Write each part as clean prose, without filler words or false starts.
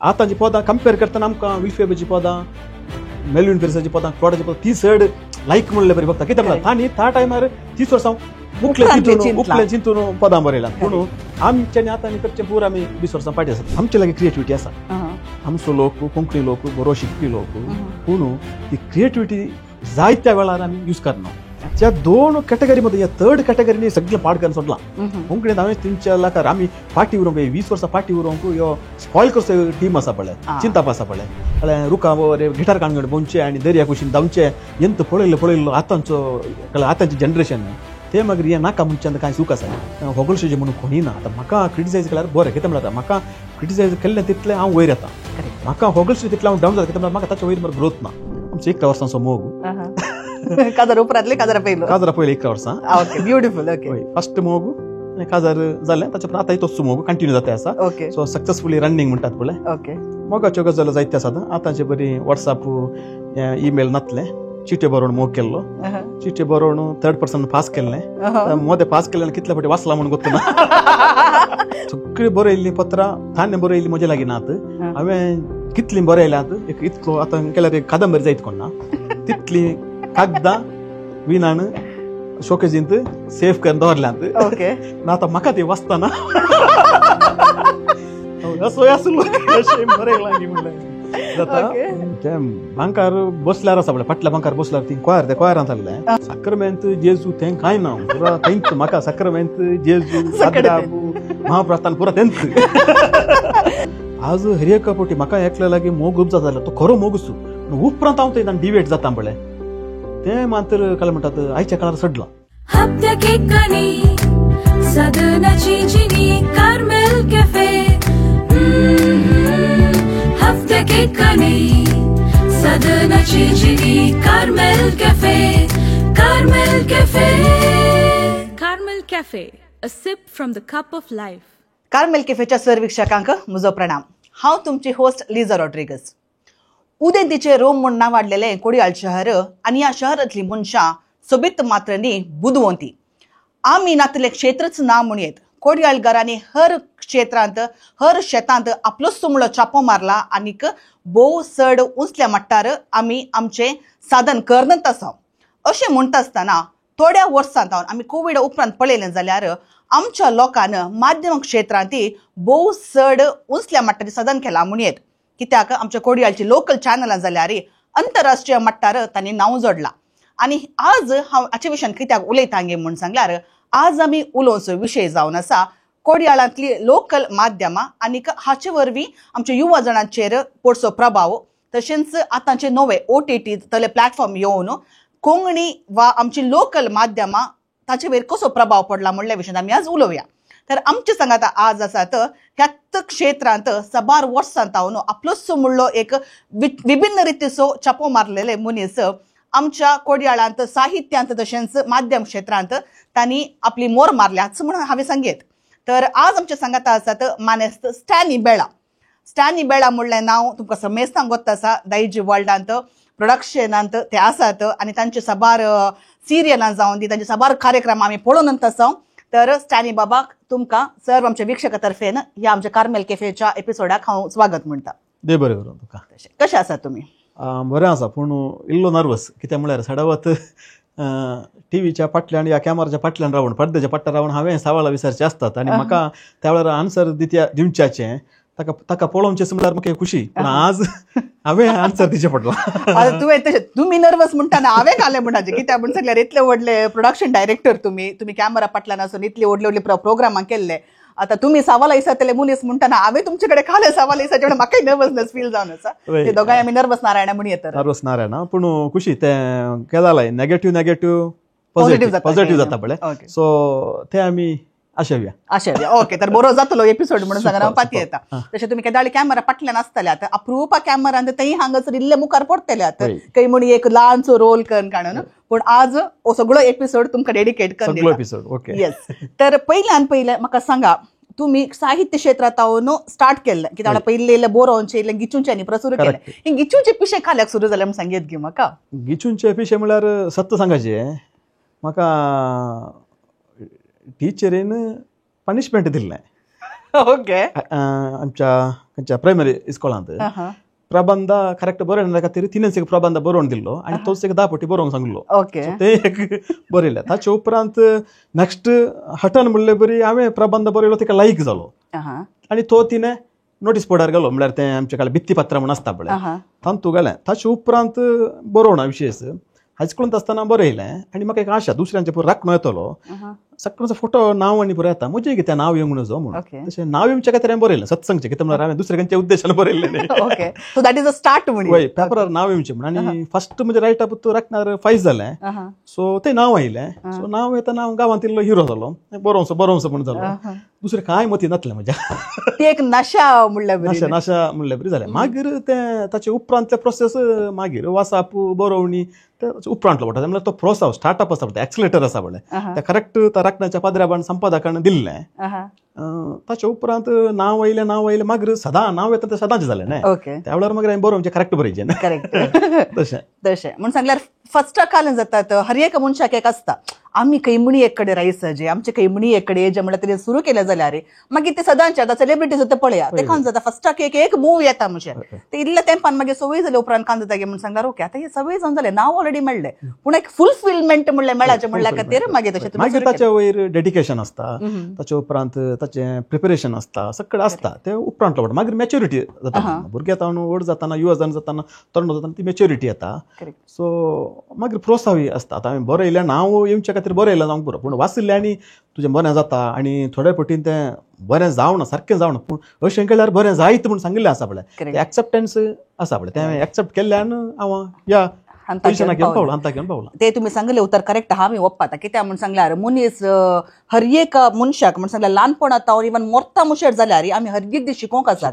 आतांची पदां कंपेर करतना आमकां विल्फेबाची पदां मेल्विन पेरिसाची पदां क्लॉडाची पदां ती चड लायक म्हणले बरी बघता कित्याक म्हणल्यार तांणी त्या टायमार 30 वर्सां उकले चिंतून पदां बरयलां पूण आमच्यानी आतां करचें पूर आमी 20 वर्सां फाटीं आसात. आमचे लागीं क्रिएटिविटी आसा. आमचो लोक कोंकणी लोक बरो शिकपी लोक पूण ती क्रिएटिविटी जायत्या वेळार आमी यूज करना. त्या 2 कॅटेगरी मध्ये या 3rd कॅटेगरीनी सगळें पाड करून सोडलां. कोंकणींत हांवें 3 लाखार आमी फाटीं उरोंक 20 वर्सां फाटीं उरोंक ह्यो स्पॉयल करचो टीम आसा पळय चिंताप आसा पळय जाल्यार रुका गिटार काणगड बोंचे आनी दर्या कुशीन धांवचे हेंत पळयल्लो आतांची जनरेशन ते मागीर हें नाका म्हणच्यान कांय सूख आसा. होगलशेचें म्हणून कोणी ना. आतां म्हाका क्रिटिसायज केल्यार बरें कितें म्हणटा म्हाका क्रिटिसायज केल्लें तितलें हांव वयर येता. म्हाका होगलशे तितलें हांव डावन जाता कित्याक म्हाका ताच्या वयर मार ग्रोथ ना. आमचो 11 वर्सांचो मोग काजार उपरांतले काजारा पयलो 11 वर्सां. Okay beautiful. ओके फर्स्ट मोग काजार जालें ताच्या उपरांत आतां तोच मोग कंटिन्यू जाता आसा. ओके सो सक्सेसफुली रनिंग म्हणटात पळय. ओके मोगाच्यो गजाली जायत्यो आसात. आतांचे बरी व्हॉट्सअप ईमेल नातले चिटे बरोवन मोग केल्लो चिटे बरोवन 3rd पर्सन पास केल्लें मोदें पास केल्लें कितले फावटी वाचला म्हणून गोत्तू ना. सगळीं बरयल्लीं पत्रां ताणें बरयल्लीं म्हजे लागीं नात. हांवें कितलीं बरयल्यात एक इतलो आतां केल्यार एक कादंबरी जायत कोण ना तितलीं कागदां विनान शोकेजींत सेफ करून दवरल्यांत. ओके आतां म्हाका ती वाचतना असो आसलो बरयलां न्ही म्हणलें जाता. ते बांकार बसल्यार आसा पळय फाटल्या बांकार बसल्यार ती त्या कोयरांत जाल्लें साक्रमेंत जेजू तें कांय ना पुरा तेंच म्हाका साक्रमेंत जेजू महाप्रस्थान पुरा तेंच. आज हरियेक फावटी म्हाका एकल्या लागीं मोग उपजा जाल्यार तो खरो मोगूच उपरांत हांव थंय डिबेट जाता पळय तें मात्र काय म्हणटात आयच्या काळार सडलां. हप्त्या केकांनी सदनाची जिनी कार्मेल कॅफे हप्त्या केकांनी सदनाची जिनी Carmel cafe Carmel cafe Carmel cafe a sip from the cup of life. Carmel कॅफेच्या सर्वीक्षकांक म्हजो प्रणाम. हांव तुमची होस्ट लिझा रॉड्रिगज. उदेंतीचे रोम म्हूण नांव वाडलेलें कोडयाळ शहर आनी ह्या शहरांतलीं मनशां सोबीत मात्र न्ही बुदवंती. आमी नातले क्षेत्रच ना म्हणयत कोडयाळकारांनी हर क्षेत्रांत हर शेतांत आपलो सुमळो चापो मारला आनीक भोव चड उंचल्या मट्टार आमी आमचें साधन करनत आसा. अशें म्हणटा आसतना थोड्या वर्सांत आमी कोवीड उपरांत पळयलें जाल्यार आमच्या लोकांन माध्यम क्षेत्रांतय भोव चड उंचल्या मट्टार साधन केलां म्हणयत. कित्याक आमच्या कोडयाळची लोकल चॅनलां जाल्यार आंतरराष्ट्रीय मट्टार तांणी नांव जोडलां. आनी आज हांव हाचे विशयान कित्याक उलयतां गे म्हूण सांगल्यार आज आमी उलोवचो विशय जावन आसा कोडयाळांतली लोकल माध्यमां आनीक हाचे वरवीं आमच्या युवा जणांचेर पडचो प्रभाव तशेंच आतांचे नवे OTT तले प्लॅटफॉर्म येवन कोंकणी वा आमची लोकल माध्यमां ताचे वयर कसो प्रभाव पडला म्हणल्या विशयान आमी आज उलोवया. तर आमचे सांगात आज आसात ह्याच क्षेत्रांत साबार वर्सांत हांव आपलो म्हणलो एक विभिन्न रितीचो चापो मारलेले मनीस आमच्या कोडयाळांत साहित्यांत तशेंच माध्यम क्षेत्रांत तांणी आपली मोर मारल्या म्हणून हांवें सांगेत. तर आज आमचे सांगात आसात मानेस्त स्टॅनी बेळा. स्टॅनी बेळा म्हणलें नांव तुमकां समेस्तांक गोत्त आसा. दायजी वर्ल्डांत प्रोडक्शनांत ते आसात आनी तांचे साबार सिरियलां जावन दी तांचे साबार कार्यक्रम आमी पळोवनंत आसा. तर स्टॅनी बाबाक तुमकां सर्व आमच्या विक्षका तर्फेन ह्या आमच्या कार्मेल कॅफेच्या एपिसोडाक हांव स्वागत म्हणटा. दे बरें करून तुका. कशें आसात तुमी? बरें आसा पूण इल्लो नर्वस कित्याक म्हळ्यार सडावत टीव्हीच्या फाटल्यान या कॅमेराच्या फाटल्यान रावन पडद्याच्या फाटल्यान रावन हांवें सवालां विचारचे आसतात आनी म्हाका त्या वेळार आन्सर दिवच्याचें ताका पळोवचें म्हणल्यार म्हाका खुशी. पूण आज हांवें आन्सर दिवचें पडलां. तुमी नर्वस म्हणटाना हांवें घालें म्हणटाचें कित्याक म्हण सांगल्यार इतले व्हडले प्रोडक्शन डायरेक्टर तुमी कॅमेरा फाटल्यान आसून इतले व्हडले व्हडले प्रोग्रामां केल्ले. आतां तुमी सवाल विचारतले मनीस म्हणटाना हांवें तुमचे कडेन खाले सवाल विचारचे म्हणून म्हाकाय नर्वसनेस फील जावन आसा. ते दोगांय आमी नर्वस नारायणा म्हणून येतात. नर्वस नारायणा पूण खुशी तें केलां नेगेटिव्ह पॉझिटिव्ह जाता पळय. सो ते आमी आशेवया. ओके तर बरो जातलो एपिसोड म्हणून सांगना हांव पाती येता. तशें तुमी केदाळी कॅमेरा फाटल्यान आसतले आतां अप्रुपा कॅमेरान तेय हांगासर इल्ले मुखार पडटले आतां खंय म्हण एक ल्हानसो रोल करून काडून. पूण आज हो सगळो एपिसोड तुमकां डेडिकेट कर. येस. तर पयल्यान पयलें म्हाका सांगा तुम्ही साहित्य क्षेत्रात स्टार्ट केलं कित्याक पयले बरोवचे इल्ले गिचूंच्यांनी प्रसूर केले. हे गिचूंचे पिशे खाल्याक सुरू जाले म्हण सांगेत गे म्हाका. गिचूंचे पिशे म्हळ्यार सत्य सांगायचें म्हाका टिचरीन पनिशमेंट दिल्लें ओके आमच्या प्रायमरी इस्कॉलांत प्रबंध करेक्ट बरयना खातीर तिनूच एक प्रबंध बरोवन दिल्लो आनी तोच एक 10 फावटी बरोवंक सांगलो. ओके ते एक बरयलें. ताचे उपरांत नेक्स्ट हटन म्हणले बरी हांवें प्रबंध बरयलो तिका लायक जालो आनी तो तिणें नोटीस बोर्डार गेलो. म्हळ्यार तें आमचे कडेन भित्तीपत्र म्हूण आसता पळय तातूंत गेलें. ताचे उपरांत बरोवना विशेष हायस्कुलांत आसतना बरयलें आनी म्हाका एक आशा दुसऱ्यांचे पळय राखणो येतलो सगळ्यांचो फोटो नांव आनी पुरो येता म्हजें कितें नांव येवंक नजो म्हणून तशें नांव येवचें खातीर हांवें बरयलें सत्संगचें कितें म्हळ्यार हांवें दुसऱ्या खंयच्या उद्देशान बरयल्लें न्ही. Okay so that is a start म्हणून वय पेपरार नांव येवचें म्हणून आनी फर्स्ट म्हणजे रायट अप राखणार फायज जालें सो तें नांव आयलें. सो नांव येताना हांव गांवांत इल्लो हिरो जालो बरोवंसो म्हणून जालो. दुसरें कांय मती नासलें म्हज्या. ती एक नशा म्हणल्यार नाशा म्हणल्यार बरी जालें. मागीर तें ताचे उपरांतले प्रोसेस मागीर वाचप बरोवणी उपरांतलो पडटा म्हणल्यार तो प्रोसेस स्टार्टअप आसा पळय एक्सिलेटर आसा पळय तें करेक्ट त्या राखण्याच्या पाद्र्याबाण संपादकान दिल्लें. ताचे उपरांत नांव आयलें मागीर सदां नांव येता तें सदांचें जालें न्हय. त्या वेळार मागीर हांवें बरोवचें करेक्ट बरयचें न्हय. करेक्ट तशें म्हणून सांगल्यार फर्स्ट कालन जातात हर एक मनशाक एक आसता आमी कैमणी एक कडेन रायसाचे आमचे कैमणी एक कडेन जे म्हणल्यार तरी सुरू केलें जाल्यार मागीर ते सदांचे आतां सेलिब्रिटीज आतां पळया ते खान जाता फर्स्टाक एक मूव येता म्हणजे ते इल्ल्या तेंपान मागीर संवय जाले उपरांत कान जाता गे म्हणून सांगल्यार ओके आतां हे सवय जावन जालें नांव ऑलरेडी मेळ्ळें पूण एक फुलफिलमेंट म्हणलें मेळाचें म्हणल्या खातीर मागीर तशें मागीर ताचे वयर डेडिकेशन आसता ताचे उपरांत ताचें प्रिपरेशन आसता सगळें आसता तें उपरांतलो पडटा. मागीर मॅच्युरिटी जाता भुरगे जावन व्हड जाताना युवजन जाताना तरुण जाताना ती मॅच्युरिटी येता. सो मागीर प्रोत्साहय आसता. आतां हांवें बरयलें नांव येवचे खातीर बरयलें जावंक पुरो पूण वाचलें आनी तुजें बरें जाता आनी थोड्या पटीन तें बरें जावना सारकें जावना पूण अशें केल्यार बरें जायत म्हूण सांगिल्लें आसा पळय एक्सेप्टन्स आसा पळय तें हांवें एक्सेप्ट केल्ल्यान हांव ह्या पोजिशनाक घेवन पावलो हांता घेवन पावलो. ते तुमी सांगलें उतर करेक्ट हांव ओप्पाता कित्याक म्हूण सांगल्यार मनीस हर एक मनशाक म्हण सांगल्यार ल्हानपणांत इवन मोरता मुशेर जाल्यार आमी हर एक दीस शिकोवंक आसा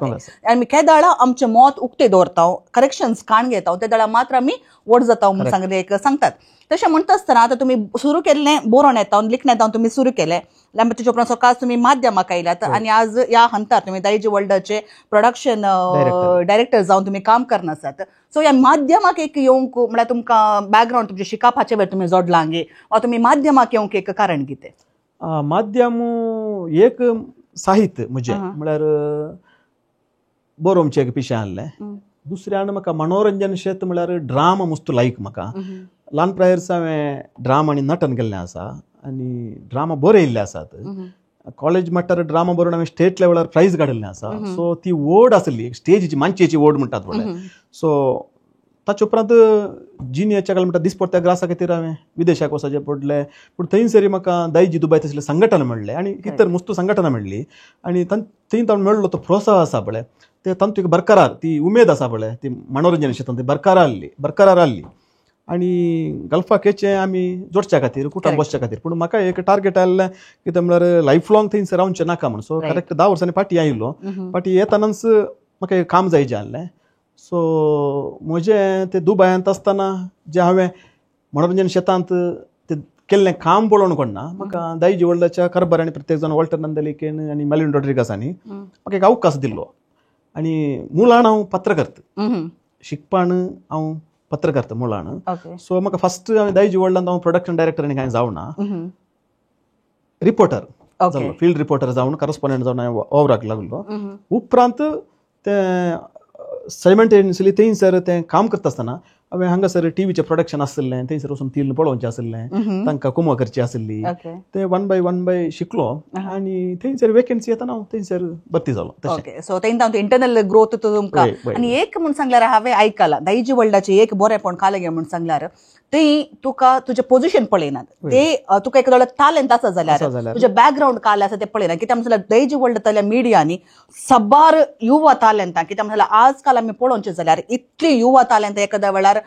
आमी के दाळा आमचें मत उक्तें दवरता करेक्शन्स काण घेता ते दाळा मात्र आमी व्हड जाता म्हूण सांगलें एक सांगतात. तशें म्हणटा आसतना आतां तुमी सुरू केल्लें बरोवन येता लिखण्यात तुमी सुरू केलें तेच्या उपरांत सकाळ तुमी माध्यमाक आयल्यात आनी आज ह्या हंतार तुमी दायजी वर्ल्डाचे प्रोडक्शन डायरेक्टर जावन तुमी काम करना आसात. सो ह्या माध्यमाक एक येवंक म्हळ्यार तुमकां बॅकग्रावंड तुमचे शिकपाचे वेळ तुमी जोडलां गे वा तुमी माध्यमाक येवंक एक कारण कितें? माध्यम एक साहित्य म्हजें म्हळ्यार बरोवचें एक पिशें आहलें. दुसऱ्यान म्हाका मनोरंजन क्षेत्र म्हळ्यार ड्रामा मस्त लायक म्हाका. ल्हानपणायरच हांवें ड्रामा आनी नटन केल्लें आसा आनी ड्रामा बरयल्ले आसात. कॉलेज मट्टार ड्रामा बरोवन हांवें स्टेट लेवलार प्रायज काडिल्लें आसा. सो ती ओड आसली स्टेजीची मांचयेची ओड म्हणटात पळय. सो ताचे उपरांत जिनियरच्या काल म्हणटा दिसपट्ट्या खातीर हांवें विदेशाक वचचें पडलें पूण थंयसरी म्हाका दायजी दुबय तसलें संघटना मेळ्ळें आनी इतर मस्त संघटना मेळ्ळी आनी थंय ताणें मेळ्ळो तो प्रोत्साह आसा पळय ते तांतूंत एक बरकरार ती उमेद आसा पळय ती मनोरंजन क्षेत्रांत ती बरकरार आहली आनी गल्फाक येचें आमी जोडच्या खातीर कुटांब बसच्या खातीर. पूण म्हाका एक टार्गेट आसलें कितें म्हळ्यार लायफ लाँग थंयसर रावचें नाका म्हणून. सो करेक्ट 10 वर्सांनी फाटीं आयिल्लो. फाटीं येतानाच म्हाका एक काम जायचें आहलें. सो म्हजें तें दुबयांत आसतना जें हांवें मनोरंजन क्षेत्रांत तें केल्लें काम पळोवन कोणना म्हाका दायजी वर्ल्डाच्या कारभारांनी प्रत्येक जाण वॉल्टर नंदलिकेन आनी मेलिन रॉड्रिगसांनी म्हाका एक अवकाश दिल्लो. आनी मुळान हांव पत्रकर्ता शिकपान हांव पत्रकर्ता मुळान. सो म्हाका फर्स्ट हांवें दायजी वर्ल्डांत हांव प्रोडक्शन डायरेक्टर आनी कांय जावना रिपोर्टर जालो फिल्ड रिपोर्टर जावन करस्पॉन्डंट जावन हांवें वावराक लागलो. उपरांत तें सायमल्टेनियसली थंयसर तें काम करता आसतना हांवें हांगासर टीव्हीचें प्रोडक्शन आसलें थंयसर वचून ती पळोवचें आसलें तांकां कुमो करची आसली तें वन बाय शिकलो आनी थंयसर वेकन्सी येताना हांव थंयसर भरती जालो. ओके सो थंय इंटरनल ग्रोथ तुमकां आनी एक म्हूण सांगल्यार हांवें आयकलां दायजी वर्ल्डाचें एक बरेंपण कालें गे म्हूण सांगल्यार थंय तुका तुजें पोजिशन पळयनात ते तुका एक टॅलंट आसा जाल्यार तुजें बॅकग्रावंड कालें आसा तें पळयना कित्याक म्हणल्यार दायजी वर्ल्ड जाल्यार मिडियांनी सबार युवा टॅलंटां कित्याक म्हणल्यार आजकाल आमी पळोवचें जाल्यार इतली युवा टॅलंट एखाद्या वेळार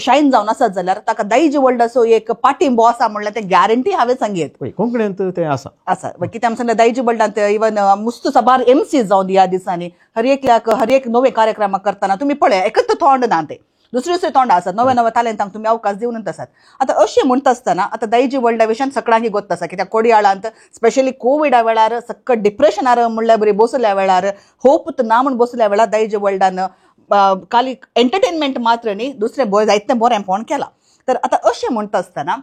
शायन जावन आसत जाल्यार ताका दायजी वर्ल्डाचो एक पाठिंबो आसा म्हणल्यार तें गॅरंटी हांवें सांगीत कोंकणींत तें आसा कित्याक म्हणल्यार दायजी वर्ल्डांत इवन मुस्त सबार MC जावन ह्या दिसांनी हर एक नवे कार्यक्रम करतना तुमी पळय एकच तोंड ना ते दुसरे तोंड आसात नवे टॅलंटांक तुमी अवकाश दिवनच आसात. आतां अशें म्हणटा आसतना आतां दायजी वर्ल्डा विशयान सगळ्यांक गोत आसा कित्याक कोडयाळांत स्पेशली कोविडा वेळार सक्कट डिप्रेशनार म्हणल्यार बरी बसल्या वेळार होप ना म्हण बसल्या वेळार दायजी वर्ल्डान खाली एंटरटेनमेंट मात्र न्ही दुसरें जायतें बरेंपण केलां. तर आतां अशें म्हणटा आसतना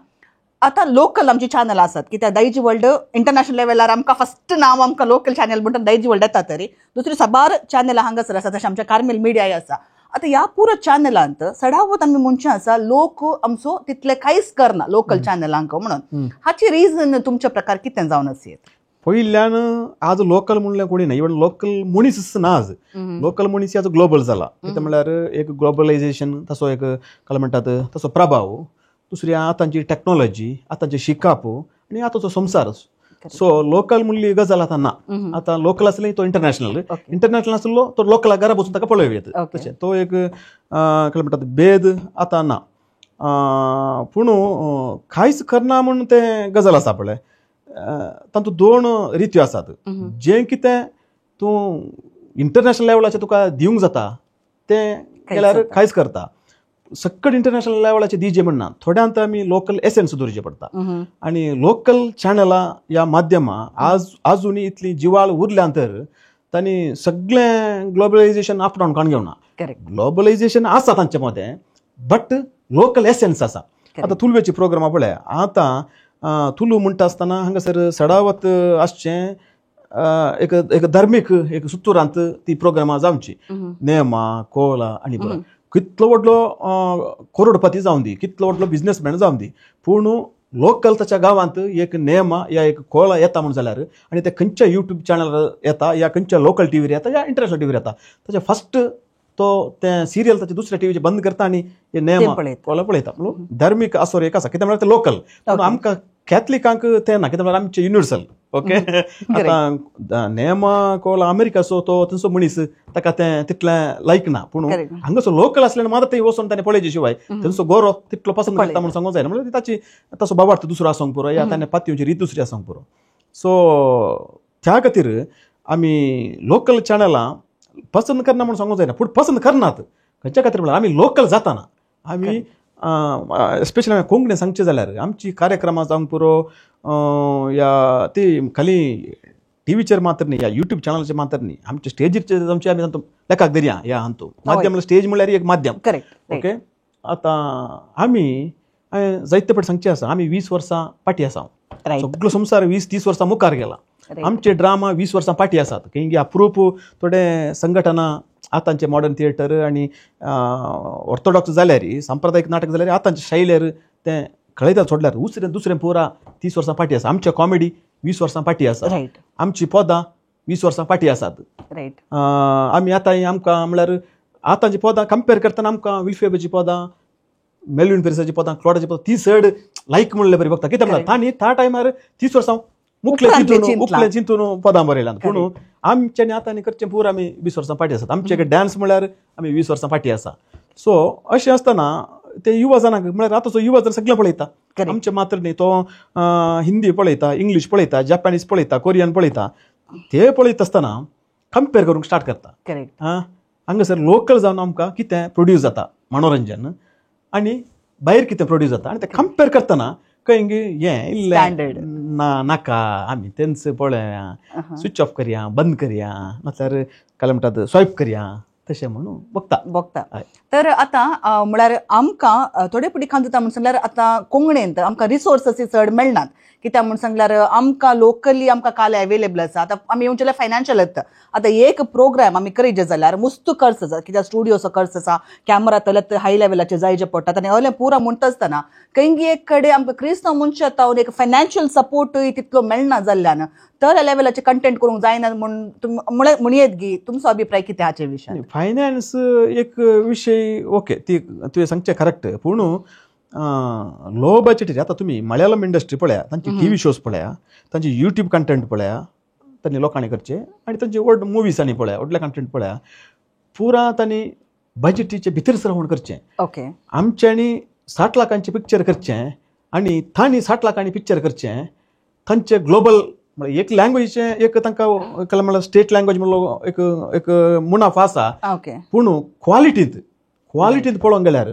आता लोकल आमची चॅनल आसात कित्याक दैजी वर्ल्ड इंटरनॅशनल लेवलार आमकां फर्स्ट नांव आमकां लोकल चॅनल म्हणटा दैजी वर्ल्ड येता तरी दुसरी साबार चॅनलां हांगासर आसा तशें आमच्या कार्मेल मिडियाय आसा. आता ह्या पुरो चॅनलांत सडावत आमी मनशां आसा लोक आमचो तितले कांयच करना लोकल चॅनलांक म्हणून हाची रिजन तुमच्या प्रकार कितें जावन आसत? पयल्यान आज लोकल म्हणल्यार कोणी ना, इवन लोकल मनीस ना आज. लोकल मनीस आज ग्लोबल जाला. कितें म्हणल्यार एक ग्लोबलायझेशन तसो एक काय म्हणटात तसो प्रभाव, दुसरी आतांची टॅक्नॉलॉजी, आतांचे शिकाप आनी आतांचो संसार. सो लोकल म्हणली गजाल आतां ना. आतां लोकल आसले तो इंटरनॅशनल, इंटरनॅशनल आसलो तो लोकला घरा बसून ताका पळोवं येता. तशें तो एक काय म्हणटात भेद आतां ना. पूण कांयच करना म्हूण तें गजाल आसा पळय, तातूंत दोन रित्यो आसात. जें कितें तूं इंटरनॅशनल लेवलाचेर तुका दिवंक जाता तें केल्यार कांयच करता. सकट इंटरनॅशनल लेवलाचेर दिजे म्हणना, थोड्यांत आमी लोकल एसेन्स दवरचें पडटा. आनी लोकल चॅनलां ह्या माध्यमां आजुनी इतली जिवाळ उरल्यांतर तांणी सगळें ग्लोबलायझेशन आपणावन काण घेवना. ग्लोबलायझेशन आसा तांचे मदें, बट लोकल एसेन्स आसा. आतां तुलवेची प्रोग्रामां पळय, आतां तुलू म्हणटा आसतना हांगासर सडावत आसचें एक धार्मीक एक सुत्तुरांत ती प्रोग्रामां जावची. नेमा, कोला आनी बरो कितलो व्हडलो करोडपती जावन दी, कितलो व्हडलो बिझनेसमॅन जावन दी, पूण लोकल ताच्या गांवांत एक नेमा या एक कोला येता म्हण जाल्यार आनी ते खंयच्या युट्यूब चॅनलार येता या खंयच्या लोकल टीव्हीर येता या इंटरनॅशनल टीव्हीर येता, ताचे फस्ट तो तें सिरियल ताचे दुसऱ्या टीव्हीचेर बंद करता आनी हे नेमा कोला पळयता. म्हणून धार्मीक आसोर एक आसा, कित्याक म्हळ्यार ते लोकल. पूण आमकां कॅथलिकांक तें ना, कित्याक म्हळ्यार आमचें युनिवर्सल. ओके, आतां नेमा कोला अमेरिकाचो तो थंयचो मनीस, ताका तें तितलें लायक ना. पूण हांगासर लोकल आसल्यान मात थंय वचून ताणें पळयचे शिवाय थंयचो गोरो तितलो पसंद करता म्हणून सांगूंक जायना. म्हणजे ताची ताचो बाबार्थ दुसरो आसूंक पुरो या ताणें पातयेवची रीत दुसरी आसूंक पुरो. सो त्या खातीर आमी लोकल चॅनलां पसंद करना म्हणून सांगूंक जायना, पूण पसंद करनात. खंयच्या खातीर म्हळ्यार आमी लोकल जाताना आमी स्पेशली हांवें कोंकणी सांगचें जाल्यार आमची कार्यक्रमां जावंक पुरो या ती खाली टीव्हीचेर मात्र न्ही, या युट्यूब चॅनलाचेर मात्र न्ही, आमचे स्टेजीचेर आमचे आमी लेखाक धरया या हांतू माध्यम म्हणल्यार स्टेज म्हणल्यार एक माध्यम. ओके, आतां आमी जायते फावटी सांगचें आसा, आमी 20 वर्सां फाटी आसा. सगळो संवसार 20-30 वर्सां मुखार गेला. आमचे ड्रामा 20 वर्सां फाटी आसात. की अप्रूप थोडे संघटना आतांचे मॉडर्न थिएटर आनी ऑर्थोडॉक्स जाल्यार सांप्रदायिक नाटक जाल्यार आतांचे शैलीर तें कळयता सोडल्यार दुसरें पुरा 30 वर्सां फाटी आसा. आमचे कॉमेडी 20 वर्सां फाटी आसा. आमची पदां 20 वर्सां फाटी आसात. आमी आतां आमकां म्हळ्यार आतांची पदां कंपेर करतना आमकां विल्फेबाची पदां, मेल्विन पेरिसाची पदां, क्लॉडाची पदां ती सड लायक म्हणले बरी बघता. कित्याक म्हळ्यार तांणी त्या टायमार 30 वर्सां मुखले चिंतून पदां बरयल्यात. पूण आमच्यांनी आतां करचें पूर आमी 20 वर्सां फाटी आसात. आमचे डान्स म्हळ्यार आमी 20 वर्सां फाटी आसा. सो अशें आसतना ते युवा जाणांक म्हळ्यार आतांचो युवा जर सगळें पळयता, आमचे मात्र न्ही, तो हिंदी पळयता, इंग्लीश पळयता, जपानीज पळयता, कोरियन पळयता. ते पळयत आसतना कंपेर करूंक स्टार्ट करता. हांगासर लोकल जावन आमकां कितें प्रोड्यूस जाता मनोरंजन आनी भायर कितें प्रोड्यूस जाता, आनी ते कंपेर करतना खंय हें इल्लें नाका, आमी तेंच पळया, स्विच ऑफ करया, बंद करया, नाल्यार काय म्हणटात स्वायप करया, तशें म्हणून बघता. तर आतां म्हळ्यार आमकां थोडे फावटी खांद जाता म्हणून सांगल्यार आतां कोंकणींत आमकां रिसोर्सस चड मेळनात. कित्याक म्हणून सांगल्यार आमकां लोकली आमकां काल अवेलेबल आसा. आतां आमी येवचे जाल्यार फायनान्शियल येता. आतां एक प्रोग्राम आमी करीत जाल्यार मस्त खर्च आसा, कित्याक स्टुडियोचो खर्च आसा, कॅमेरा तलत हाय लेवलाचेर जायचे पडटात. आनी असलें पुरा म्हणटा आसतना खंय एक कडेन आमकां क्रिस्तांव मनशां जावन एक फायनान्शियल सपोर्टूय तितलो मेळना जाल्ल्यान तर लेवलाचे कंटेंट करूंक जायना म्हण म्हणयत गी. तुमचो अभिप्राय कितें हाचे विशयान? फायनान्स एक विशय ओके, ती तुवें सांगचें करेक्ट. पूण लो बजेटीर आतां तुमी मलयालम इंडस्ट्री पळया, तांची टीव्ही शोज पळया, तांची युट्यूब कंटेंट पळया, तांणी लोकांनी करचे, आनी तांचे व्हड मुवीसांनी पळया, व्हडले कंटेंट पळया, पुरा तांणी बजेटीचे भितरच रावन करचें. ओके, आमच्यांनी 60 लाखांचें पिक्चर करचें आनी तांणी 60 लाखांनी पिक्चर करचें. तांचे ग्लोबल म्हळ्यार एक लँग्वेजीचें एक तांकां म्हळ्यार स्टेट लँग्वेज म्हणलो एक मुनाफा आसा. पूण क्वॉलिटींत पळोवंक गेल्यार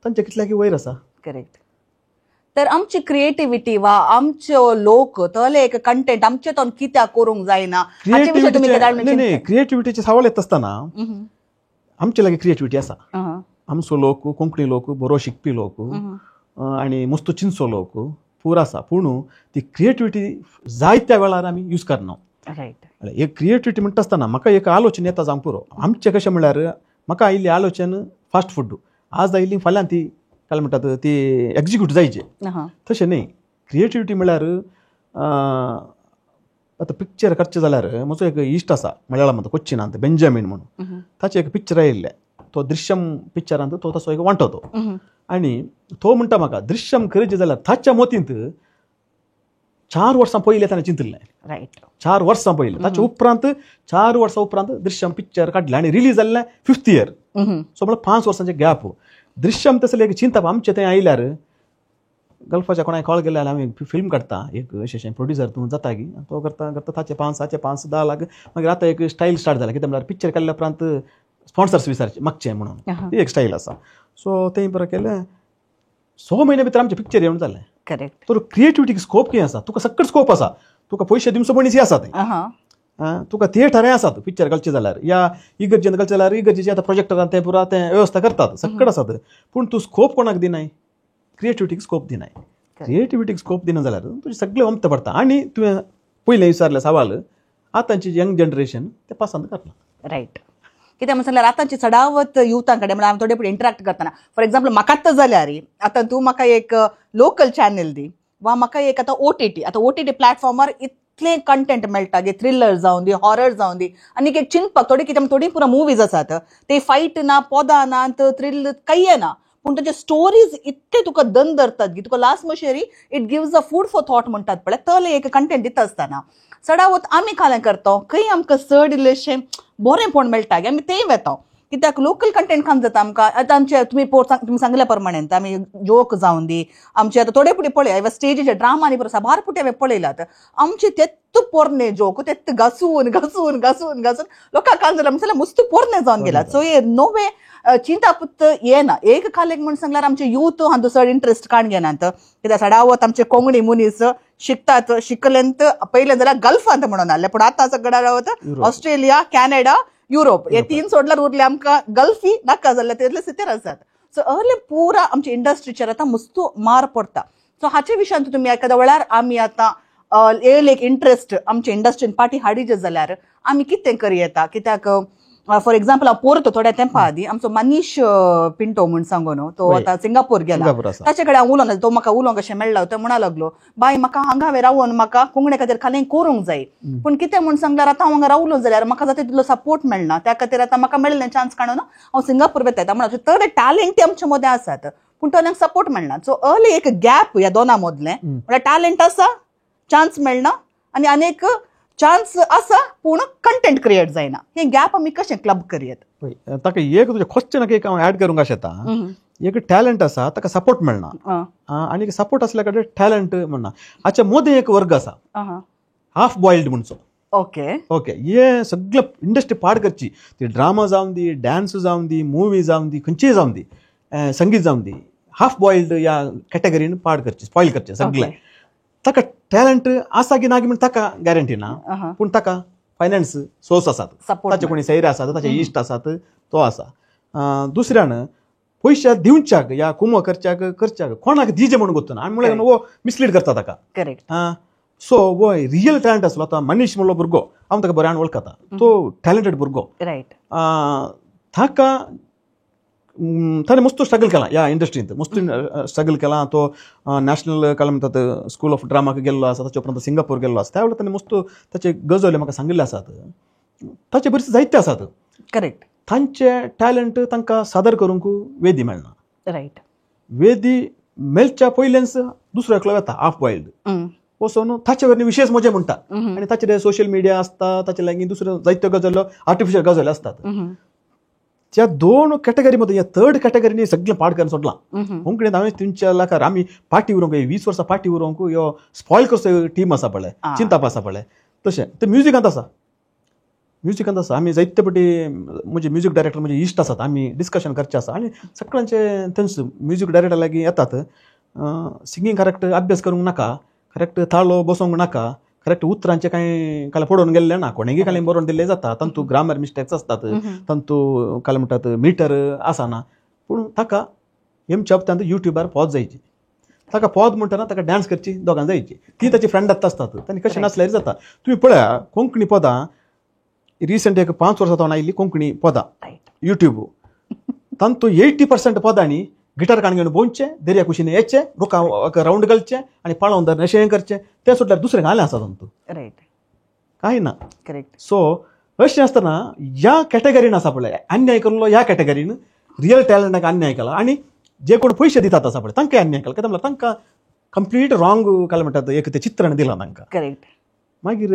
तांचे कितल्याकी वयर आसा. करेक्ट. तर आमची क्रिएटिविटी वा आमच्यो लोक तले एक कंटेंट आमचे तो कित्याक करूंक जायना, क्रिएटिविटीचे सवाल येता आसतना आमचे लागीं क्रिएटिविटी आसा. आमचो लोक, कोंकणी लोक, बरो शिकपी लोक आनी मस्त चिंचो लोक पूर आसा पूण ती क्रिएटिविटी जायत्या वेळार आमी यूज करना. रायट. एक क्रिएटिविटी म्हणटा आसतना म्हाका एक आलोचन येता जावंक पुरो. आमचें कशें म्हणल्यार म्हाका आयिल्ली आलोचन फास्ट फूड आज आयिल्ली फाल्यां ती काय म्हणटात ती एक्झिक्यूट जायचे. तशें न्ही. क्रिएटिविटी म्हणल्यार आतां पिक्चर करचें जाल्यार म्हजो एक इश्ट आसा मल्याळमांत कोच्चिनांत बेंजामीन म्हणून ताचें एक पिक्चर आयिल्लें तो दृश्यम पिक्चरांत तो तसो एक वांटो तो आनी तो म्हणटा म्हाका दृश्यम करचें जाल्यार ताच्या मोतींत 4 वर्सां पयलीं ताणें चिंतलें. रायट. 4 वर्सां पयलीं ताचे उपरांत 4 वर्सां उपरांत दृश्यम पिक्चर काडलें आनी रिलीज जाल्लें 5th इयर. सो म्हळ्यार 5 वर्सांचे गॅप. दृश्यम तसलें एक चिंतप आमचें थंय आयल्यार गल्फाच्या कोणाक कॉल केल्यार आमी फिल्म काडटा एक अशें प्रोड्युसर तूं जाता की तो करता करता ताचे 5 10 लाख मागीर आतां एक स्टायल स्टार्ट जाला कित्याक म्हळ्यार पिक्चर काडल्या उपरांत स्पॉन्सर्स विचारचे मागचे म्हणून ती एक स्टाईल आसा. सो तें बरें केलें 6 म्हयने भितर आमचें पिक्चर येवन जालें. करेक्ट. तर क्रिएटिविटीक स्कोप कितें आसा तुका सकट स्कोप आसा. तुका पयशे दिवचो पयलीं आसा तें तुका थिएटरांय आसात पिक्चर घालचें जाल्यार या इगर्जेन घालचें जाल्यार इगर्जेचें आतां प्रोजेक्टरान तें पुरा तें वेवस्था करतात सकट आसात. पूण तूं स्कोप कोणाक दिनाय क्रिएटिविटीक स्कोप दिनाय. क्रिएटिविटीक स्कोप दिना जाल्यार तुजें सगळें वमत पडटा. आनी तुवें पयलें विचारलें सवाल आतांची यंग जनरेशन तें पसंद करना. रायट. कित्याक म्हणल्यार आतांची चडावत युथां कडेन म्हळ्यार थोडे फुडें इंटरॅक्ट करतना फॉर एक्झाम्पल म्हाकाच जाल्यार आतां तूं म्हाका एक लोकल चॅनल दी वा म्हाका एक आतां OTT प्लॅटफॉर्मार इतलें कंटेंट मेळटा की थ्रिलर जावं दी हॉरर जावं दी आनी एक चिंतपाक थोडी कित्याक थोडी पुरो मुवीज आसात ते फायट ना पोदां ना थ्रिल कांय ना पूण ताचे स्टोरीज इतले तुका दन धरतात की तुका लास्ट मशेरी it gives a food for thought म्हणटात पळय तले एक कंटेंट दिता आसतना चडावत आमी कालें करता खंय आमकां चड इल्लेशें बरेंपण मेळटा की आमी तें वेता. कित्याक लोकल कंटेंट खावन जाता आमकां आतां आमचे तुमी सांगल्या प्रमाणे आमी जोक जावन दी आमचे आतां थोडे फुडें पळय हांवें स्टेजीचे ड्रामा आनी बरो बार फुटे हांवें पळयलात आमचे तेत्त पोरणे जोक तेत्त घासून घासून घासून घासून लोकांक काल जाल्यार आमचे मस्त पोरणे जावन गेलात. सो हे नवे चिंतापुत्त येना एक खालेक म्हण सांगल्यार आमचे यूथ हातूंत चड इंट्रस्ट काण घेनात कित्याक सडावत आमचे कोंकणी मनीस शिकतात शिकलेंत पयलें जाल्यार गल्फांत म्हणून आसलें पूण आतां सगळ्या रावत ऑस्ट्रेलिया कॅनडा युरोप हे 3 सोडल्यार उरले आमकां गल्फी नाका जाल्यार तेतले सितेर आसात. सो अर्ले पुरा आमच्या इंडस्ट्रीचेर आतां मस्त मार पडटा. सो हाचे विशयान तुमी एखाद्या वेळार आमी आतां एक इंट्रस्ट आमच्या इंडस्ट्रीन पाटी हाडिचे जाल्यार आमी कितें करूं येता कित्याक फॉर एक्झाम्पल हांव पळयता थोड्या तेंपा आदीं आमचो मनीश पिंटो म्हूण सांगून तो आतां सिंगापूर गेला ताचे कडेन हांव उलोवन तो म्हाका उलोवंक अशें मेळ्ळा तो म्हणा लागलो बाय म्हाका हांगा हांवें रावून म्हाका कोंकणी खातीर खालें करूंक जाय पूण कितें म्हूण सांगल्यार आतां हांव हांगा रावलो जाल्यार म्हाका जाता तितलो सपोर्ट मेळना त्या खातीर आतां म्हाका मेळ्ळें चान्स काडून हांव सिंगापूर वेता म्हणून थोडे टॅलेंट आमचे मदें आसात पूण तांकां सपोर्ट मेळना. सो अर्ली एक गॅप ह्या दोना मदलें म्हळ्यार टॅलेंट आसा चान्स मेळना आनी आनीक चान्स आसा पूण कंटेंट क्रिएट जायना हे गॅप आमी कशें क्लब करियेत. ताका एक तुज्या क्वेश्चनाक एक हांव ऍड करूंक शकता. एक टॅलंट आसा ताका सपोर्ट मेळना आनी सपोर्ट आसल्या कडेन टॅलंट म्हणना. हाच्या मदीं एक वर्ग आसा हाफ बॉयल्ड म्हणचो. ओके हे सगळें इंडस्ट्री पाड करची ती ड्रामा जावन दी डान्स जावन दी मुवी जावन दी खंयचीय जावन दी संगीत जावन दी हाफ बॉयल्ड ह्या कॅटेगरीन पाड करची स्पॉयल करचे सगळें. ताका टॅलंट आसा की ना की म्हण ताका गॅरंटी ना पूण ताका फायनान्स सोर्स आसात ताचे कोणी सैर आसात ताचे इश्ट आसात तो आसा. दुसऱ्यान पयशे दिवच्याक या कुमो करच्याक कोणाक दिजे म्हणून गोतना आनी म्हळ्यार वो मिसलीड करता ताका. करेक्ट. सो वो रियल टॅलंट आसलो आतां मनीश म्हणलो भुरगो हांव ताका बऱ्यान वळखता तो टॅलंटेड भुरगो. रायट. ताका ताणें मस्त स्ट्रगल केलां ह्या इंडस्ट्रींत मस्त स्ट्रगल केलां. तो नॅशनल काय म्हणटात स्कूल ऑफ ड्रामाक गेल्लो आसा ताचे उपरांत सिंगापूर गेल्लो आसा त्या वेळार ताणें मस्त ताचे गजाली म्हाका सांगिल्ले आसात ताचे बरेच जायते आसात. करेक्ट. तांचे टॅलंट तांकां सादर करूंक वेदी मेळना. रायट. वेदी मेळच्या पयलेंच दुसरो एकलो येता हाफ बॉयल्ड वचून ताचे वरवीं विशेष मजा म्हणटा आनी ताचेर सोशल मिडिया आसता ताचे लागीं दुसऱ्यो जायत्यो गजाल्यो आर्टिफिशियल गजाली आसतात. त्या 2 कॅटेगरी मदीं ह्या 3rd कॅटेगरीनी सगळें पाड करून सोडलां. कोंकणींत हांवें तुमच्या लाकार आमी पार्टी उरोवंक 20 वर्सां पार्टी उरोवंक ह्यो स्पॉयल करचो टीम आसा पळय चिंताप आसा पळय तशें ते म्युजिकांत आसा. आमी जायते फावटी म्हणजे म्युजीक डायरेक्टर म्हणजे इश्ट आसात आमी डिस्कशन करचें आसा आनी सगळ्यांचे थंयच म्युजीक डायरेक्टर लागीं येतात. सिंगींग करेक्ट अभ्यास करूंक नाका करेक्ट ताळो बसोवंक नाका करेक्ट उतरांचे कांय काल पडोवन गेल्ले ना कोणेंय कांय बरोवन दिल्लें जाता तांतू ग्रामर मिस्टेक्स आसतात तांतू काय म्हणटात मिटर आसना पूण ताका हेमच्या हप्त्यांत युट्यूबार पॉज जायची ताका पोद म्हणटाना ताका डान्स करची दोगां जायची ती ताची फ्रेंड आसतात तांणी कशें नाचल्यार जाता तुम्ही पळया कोंकणी पदां रिसंट एक 5 वर्सां जावन आयिल्ली कोंकणी पदां यूट्यूब तांतू 80% पदांनी गिटार काणगेवन बोंचे दर्या कुशीन येचे रुका राउंड घालचे आनी पाळोवन धरून अशें करचे ते सुटल्यार दुसरें घालें आसा तांतू रायट कांय ना करेक्ट सो अशें आसतना ह्या कॅटेगरीन आसा पळय अन्याय केल्लो ह्या कॅटेगरीन रियल टॅलंटाक अन्याय केला आनी जे कोण पयशे दितात आसा पळय तांकां अन्याय केला कित्याक म्हळ्यार तांकां कंप्लीट रॉंग काय म्हणटात एक ते चित्रण दिलां तांकां करेक्ट मागीर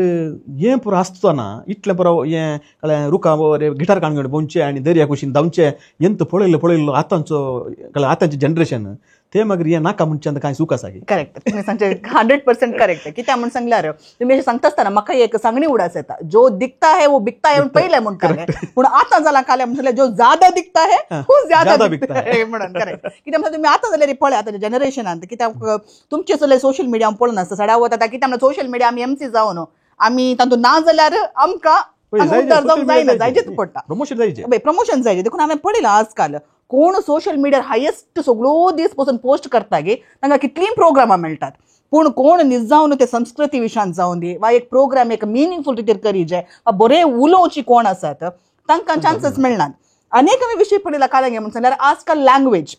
हें पुरो आसतना इतलें पुरो हें कळ्ळें रुका गिटार काणगेवन बोंचे आनी दर्या कुशीन धांवचे ಎಂತ पळयल्लो आतांचें जनरेशन ते मागीर हें नाका म्हणचे कांय सूख आसा की करेक्ट तुम्ही सांगचे 100% करेक्ट आहे कित्याक म्हण सांगल्यार तुम्ही अशें सांगता आसतना म्हाका एक सांगणी उडास येता जो दिखता है वो बिकता है पयले म्हणटाले पूण आतां जालां काले म्हणटले जो ज्यादा दिखता है वो ज्यादा बिकता है म्हणून करेक्ट कित्याक म्हणल्यार तुम्ही आतां जाल्यार पळय आतांच्या जनरेशनांत कित्याक तुमचे सगळे सोशल मिडिया पळोवन आसता सडा वता कित्याक म्हणल्यार सोशल मिडिया आमी एमसी जावन आमी तातूंत ना जाल्यार आमकां उद्धार जावंक जायना जायचेच पडटा प्रमोशन जायचे देखून हांवें पळयलां आजकाल कोण सोशल मिडियार हायेस्ट सगळो दीस पासून पोस्ट करता गे तांकां कितलीं प्रोग्रामां मेळटात पूण कोण निजावन ते संस्कृती विशयान जावन दी वा एक प्रोग्राम एक मिनिंगफूल रितीर करी जे वा बरे उलोवची कोण आसात तांकां चान्सेस मेळनात अनेक आमी विशय पळयला काळांगे म्हणून सांगल्यार आजकाल लँग्वेज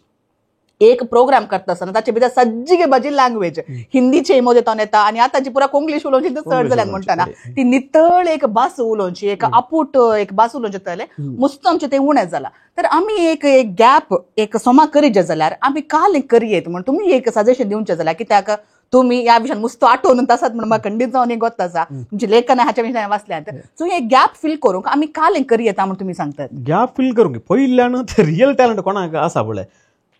एक प्रोग्राम करता आसतना ताचे भितर सज्जी बाजी लँग्वेज हिंदीचे इमो दितावन येता आनी आतांची पुरा कोंकणीश उलोवची चड जाल्यार म्हणटाना ती नितळ एक भास उलोवची एक आपूट एक भास उलोवचे जाताले मुस्त आमचे ते उणें जाला तर आमी एक गॅप एक सोमा करीत जाल्यार आमी काल करयेत म्हण तुमी एक सजेशन दिवचें जाल्यार कित्याक तुम्ही ह्या विशयान मुस्त आठवून आसात म्हणून म्हाका खंडीत जावन एक गोत आसा तुमची लेखन हाच्या विशयान वाचल्यात सो हे गॅप फिल करूंक आमी काल करयेता म्हण तुमी सांगतात गॅप फिल करूंक पयल्यान ते रियल टॅलंट कोणाक आसा पळय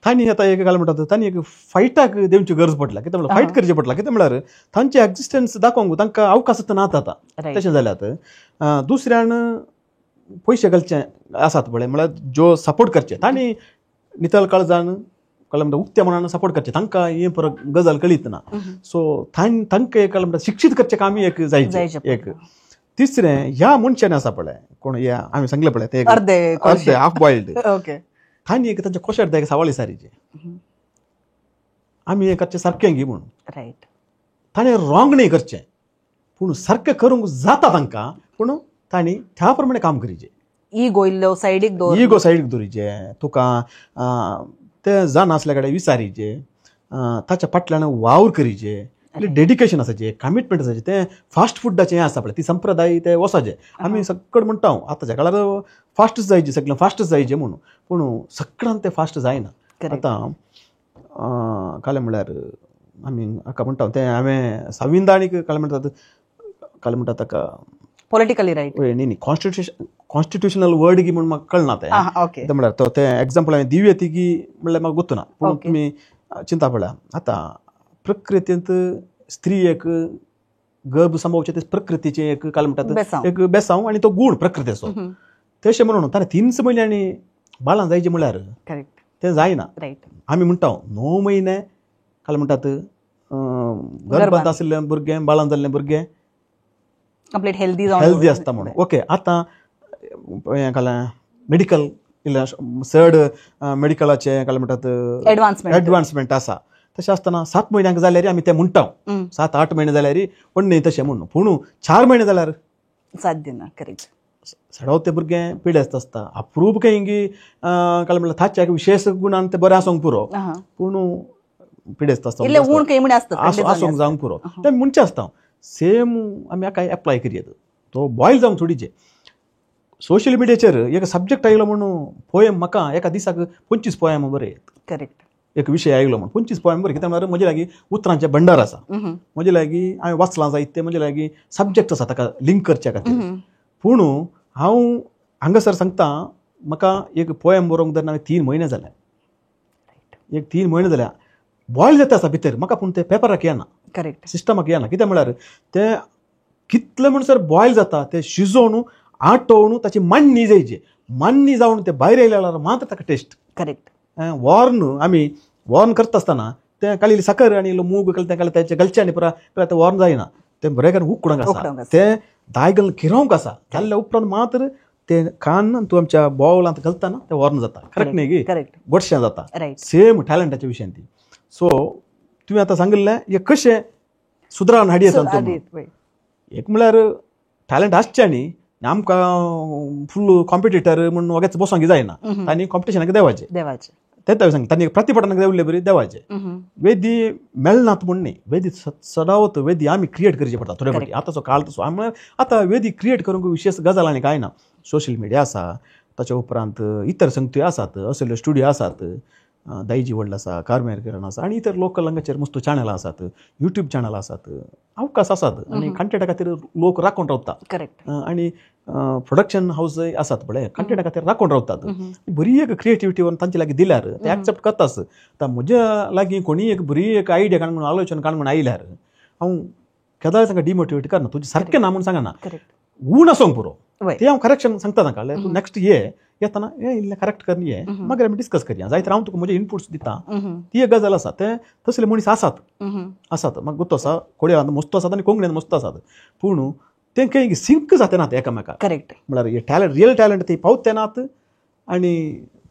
तांणी आतां एक काय म्हणटात तांणी एक फायटाक देवची गरज पडला कित्याक म्हळ्यार फायट करचें पडला कित्याक म्हळ्यार तांचे एक्झिस्टन्स दाखोवंक तांकां अवकाश नात आतां तशें जाल्यात दुसऱ्यान पयशे घालचे आसात पळय म्हळ्यार जो सपोर्ट करचे तांणी नितळ काळजान कळ्ळें म्हणटा उक्त्या मनान सपोर्ट करचे तांकां हे परत गजाल कळीत ना सो तांकां एक म्हणटा शिक्षीत करचें कामी एक जायचें एक तिसरें ह्या मनशान आसा पळय कोण ह्या आमी सांगलें पळय ते अर्दे हाफ बॉयल्ड ओके तांणी एक तांच्या कोशार एक सवाल विचारीचे आमी हें करचें सारकें घे म्हणून रायट ताणें रॉंग न्ही करचें पूण सारकें करूंक जाता तांकां पूण तांणी त्या प्रमाणे काम करीचें इगो सायडीक दवरीचे तुका ते जाण आसल्या कडेन विचारीचे ताच्या फाटल्यान वावर करीचे डेडिकेशन आसाचें कमिटमेंट आसाचें तें फास्ट फुडाचें हें आसा पळय ती संप्रदाय ते वसाचें आमी सगळें म्हणटा आतांच्या काळार फास्टच जायचें सगळें फास्टच जायचें म्हणून पूण सगळ्यांत तें फास्ट जायना आतां काले म्हळ्यार आमी हाका म्हणटा तें हांवें संविधानीक काले म्हणटात ताका पॉलिटिकली रायट न्ही कॉन्स्टिट्युशनल वर्ड की म्हणून म्हाका कळना तें म्हळ्यार तो तें एग्जाम्पल हांवें दिव्य तिगी म्हणल्यार म्हाका गुर्तुना पूण तुमी चिंता पळया आतां प्रकृतींत स्त्री एक गर्भ संभवचे ते प्रकृतीचे एक काल म्हणटात एक बेसांव आनी तो गूण प्रकृतीचो तशें म्हणून ताणें 3 म्हयने आनी बाळां जायचें म्हळ्यार तें जायना आमी म्हणटा 9 म्हयने काल म्हणटात गर्भांत आशिल्लें भुरगें बाळां जाल्लें भुरगें कंप्लीट हेल्दी आसता म्हणून ओके आतां हें काल मेडिकल चड मेडिकलाचे काल म्हणटात एडवान्समेंट आसा तशें आसतना 7 म्हयन्यांक जाल्यार आमी तें म्हणटा 7-8 म्हयने जाल्यार पण न्ही तशें म्हणून पूण 4 म्हयने जाल्यार साध्य ना करेक्ट सडाव ते भुरगें पिडेस्त आसता अप्रूप काय हिंगी काल म्हणल्यार ताच्या विशेष गुणान ते बरें आसूंक पुरो पूण पिडेस्त आसता आसूंक जावंक पुरो ते म्हणचे आसता सेम आमी हाका एप्लाय करियेत तो बॉयल जावंक थोडीचे सोशल मिडियाचेर एक सब्जेक्ट आयलो म्हणून पोयम म्हाका एका दिसाक 25 पोयम बरें करेक्ट एक विशय आयलो म्हणून 25 पोयम बरें कित्याक म्हळ्यार म्हजे लागीं उतरांचे भंडार आसा म्हजे लागीं हांवें वाचलां जायते म्हजे लागीं सब्जेक्ट आसा ताका लिंक करच्या खातीर पूण हांव हांगासर सांगता म्हाका एक पोयम बरोवंक धरून हांवें 3 म्हयने जाल्या एक 3 म्हयने जाल्या बॉयल जाता आसा भितर म्हाका पूण ते पेपराक येना करेक्ट सिस्टमाक येना कित्याक म्हळ्यार ते कितले म्हणसर बॉयल जाता ते शिजोवन आटोवन ताची मान्नी जायची मान्नी जावन ते भायर येयल्यार मात्र ताका टेस्ट करेक्ट वॉर्न करता आसतना तें काळिल्ली साकर आनी मूग तेचे घालचे आनी पुरा ते वॉर्न जायना तें बरें करून उकडूंक आसा तें दायगल किरोवंक आसा जाल्ल्या उपरांत मात्र ते कान तूं आमच्या बॉवलांत घालतना तें वॉर्न जाता करेक्ट न्ही गी गोडशें जाता सेम टॅलंटाच्या विशयान ती सो तुम्ही आता सांगितलं हे कशें सुदारण हाडी आसा एक म्हळ्यार टॅलंट आसचें न्ही आमकां फुल कॉम्पिटिटर म्हणून वगेच बसोंक जायना तांणी कॉम्पिटिशनाक देवाचें तेच हांवें सांगलें तांणी प्रतिभटनाक देवले बरी देवाचें वेदी मेळनात म्हण न्ही वेदी सदावत वेदी आमी क्रिएट करचे पडटा थोडे फावटी आतांचो काळ तसो म्हळ्यार आतां वेदी क्रिएट करूंक विशेश गजाल आनी कांय ना सोशल मिडिया आसा ताच्या उपरांत इतर संगत्यो आसात असल्यो स्टुडियो आसात दायजी वर्ल्ड आसा कार्मेल किरण आसा आनी इतर लोकल हांगाचेर मस्त चॅनलां आसात युट्यूब चॅनल आसात अवकाश आसात आनी कंटेंटा खातीर लोक राखून रावतात आनी प्रोडक्शन हाऊसय आसात पळय कंटेंटा खातीर राखून रावतात बरी एक क्रिएटिविटी तांचे लागीं दिल्यार ते एक्सेप्ट करताच आतां म्हज्या लागीं कोणी एक बरी एक आयडिया काण म्हणून आलोचना काण म्हणून आयल्यार हांव केदाय तांकां डिमोटिवेट करना तुजें सारकें ना म्हणून सांगना उण आसूंक पुरो ते हांव करेक्शन सांगता तांकां तूं नेक्स्ट येताना हे इल्लें करेक्ट कर ये मागीर आमी डिस्कस करया जायत हांव तुका म्हजे इनपुट्स दिता ती एक गजाल आसा ते तसले मनीस आसात म्हाका गुत्तो आसा कोडे मस्तो आसात आनी कोंकणीन मस्तो आसात पूण तेंकां सिंक जाते नात एकामेकाक करेक्ट म्हळ्यार हे टॅलंट रियल टॅलंट ते पावते नात आनी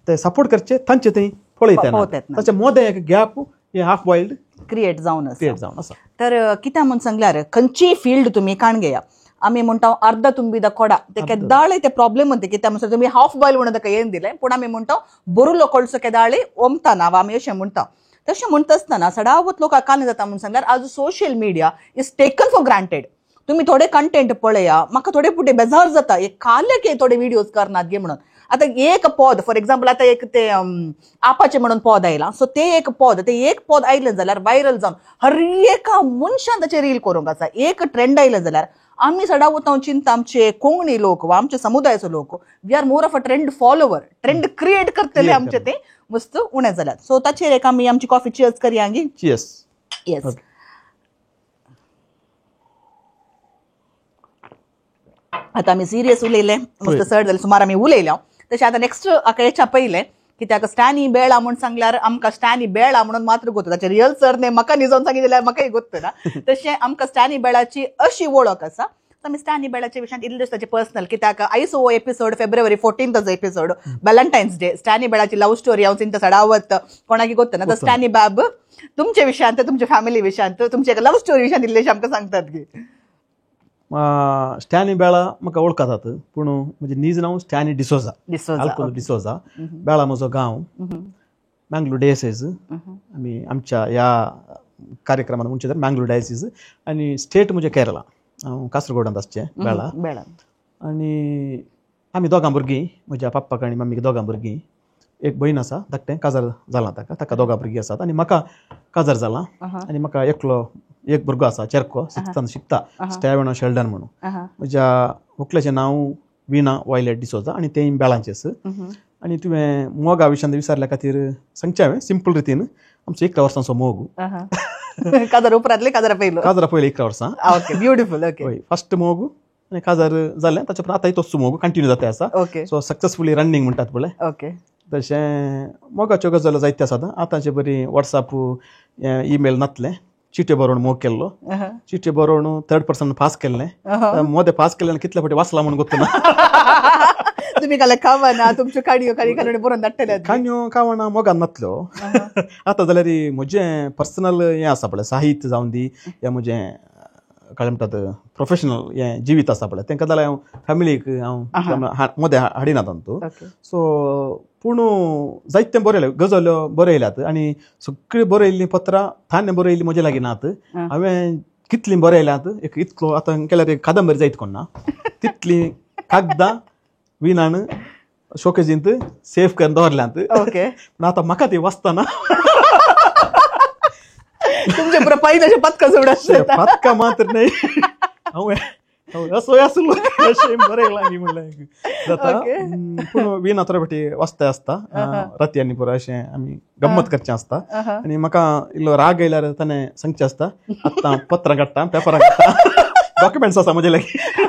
ते सपोर्ट करचे तांचे ते पळयते ताचे मोदें एक गॅप हे हाफ वायल्ड क्रिएट जावन आसा तर कित्याक म्हूण सांगल्यार खंयचीय फील्ड तुमी काण घेया आमी म्हणटा अर्ध तुम्बी द कोडा ते केदाळे ते प्रॉब्लेम म्हणते कित्याक म्हणटा तुमी हाफ बॉयल म्हणून ताका येवन दिलें पूण आमी म्हणटा बरुलो कोळसो केदाळे ओमतना वा आमी अशें म्हणटा तशें म्हणटा आसतना सदावत लोकांक कान जाता म्हणून सांगल्यार आज social media is taken for granted तुम्ही थोडे कंटेंट पळया म्हाका थोडे पुटे बेजार जाता एक काले की थोडे व्हिडिओज करनात गे म्हणून आता एक पद फॉर एक्झाम्पल आता एक ते आपाचे म्हणून पद आयला सो ते एक पद आयलें जाल्यार व्हायरल जावन हर एका मनशान ताचेर रील करूंक आसा एक ट्रेंड आयलें जाल्यार आमी सदांच हांव चिंता आमचे कोंकणी लोक वा आमचे समुदायाचो लोक we are more of a trend follower trend create करतले आमचे ते मस्त उणें जाल्यात सो ताचेर एक आमी आमची कॉफी चियर्स करया गी चियर्स येस आता आमी सिरियस उलयले मस्त चड जालें सुमार आमी उलयल्या तशें आतां नेक्स्ट आकडेच्या पयलें कित्याक स्टॅनी बेळा म्हूण सांगल्यार आमकां स्टॅनी बेळा म्हणून मात्र गोत ताचे रियल सरनेम म्हाका न्ही जावन सांगितलें जाल्यार म्हाकाय गोत ना तशें आमकां स्टॅनी बेळाची अशी वळख आसा आमी स्टॅनी बेळाच्या विशयान इल्लें ताचे पर्सनल कित्याक आयज हो एपिसोड फेब्रुवारी 14 एपिसोड व्हॅलेंटायन्स डे स्टॅनी बेळाची लव्ह स्टोरी हांव चिंता सडावत कोणाकी गोत ना तर स्टॅनी बाब तुमचे विशयांत तुमच्या फॅमिली विशयांत तुमच्या लव्ह स्टोरी विशयान इल्लेशें आमकां सांगतात की स्टॅनी बेळा म्हाका वळखतात पूण म्हजें नीज नांव स्टॅनी डिसोजा बेळा म्हजो गांव मँगलोर डायसिस आमी आमच्या ह्या कार्यक्रमांत म्हणचे तर मँगलोर डायसिस आनी स्टेट म्हणजे केरला हांव कासरगोडांत आसचें बेळा आनी आमी दोगां भुरगीं म्हज्या पप्पाक आनी मम्मीक दोगां भुरगीं एक भयण आसा धाकटें काजार जालां ताका दोगां भुरगीं आसात आनी म्हाका काजार जालां आनी म्हाका एकलो एक भुरगो आसा चेरको 6th शिकता स्टॅवेनो शेल्डन म्हणून म्हज्या व्हंकलेचें नांव विना वायलेट डिसोजा आनी तें बेळांचेच आनी तुवें मोगा विशयान विचारल्या खातीर सांगचें हांवें सिंपल रितीन आमचो 11 वर्सांचो मोग काजार उपरांतले काजारा पयलो 11 वर्सां ओके ब्युटिफूल ओके फर्स्ट मोग आनी काजार जालें ताचे उपरांत आतांय तोच मोग कंटिन्यू जाता आसा ओके सो सक्सेसफुली रनिंग म्हणटात पळय ओके तशें मोगाच्यो गजाल्यो जायत्यो आसात आतांचे बरी वॉट्सॅप ईमेल नातले चिट्यो बरोवन मोग केल्लो चिट्यो बरोवन 3rd पर्सन पास केल्लें मोदें पास केल्लें कितले फावटी वाचला म्हणून गोत ना तुमी काले खावना तुमच्यो काणयो बरोवन धाडटले काणयो खावना मोगान नातल्यो आतां जाल्यार म्हजें पर्सनल हें आसा पळय साहित्य जावन दी या म्हजें काय म्हणटात प्रोफेशनल हें जिवीत आसा पळय तेंकां जाल्यार हांव फॅमिलीक हांव मोदें हाडिना तांतू सो पूण जायते बरयले गजाल्यो बरयल्यात आनी सगळीं बरयल्लीं पत्रां थाने बरयल्लीं म्हजे लागीं नात हांवें कितलीं बरयल्यात एक इतलो आतां केल्यार एक कादंबरी जायत कोन्ना तितलीं कागदां विनान शोकेजींत सेफ करून दवरल्यांत पूण आतां म्हाका ती वाचतना तुमचे पुरो पयलीं पत्कां सोडा पत्कां मात्र न्ही हांवें असोय आसलो अशें बरयलां न्ही म्हणलें जाता पूण विना थोडे फावटी वाचता आसता राती आनी पुरो अशें आमी गम्मत करचें आसता आनी म्हाका इल्लो राग येयल्यार ताणें सांगचें आसता आतां पत्रां काडटा पेपरां काडटा डॉक्युमेंट्स आसा म्हजे लागीं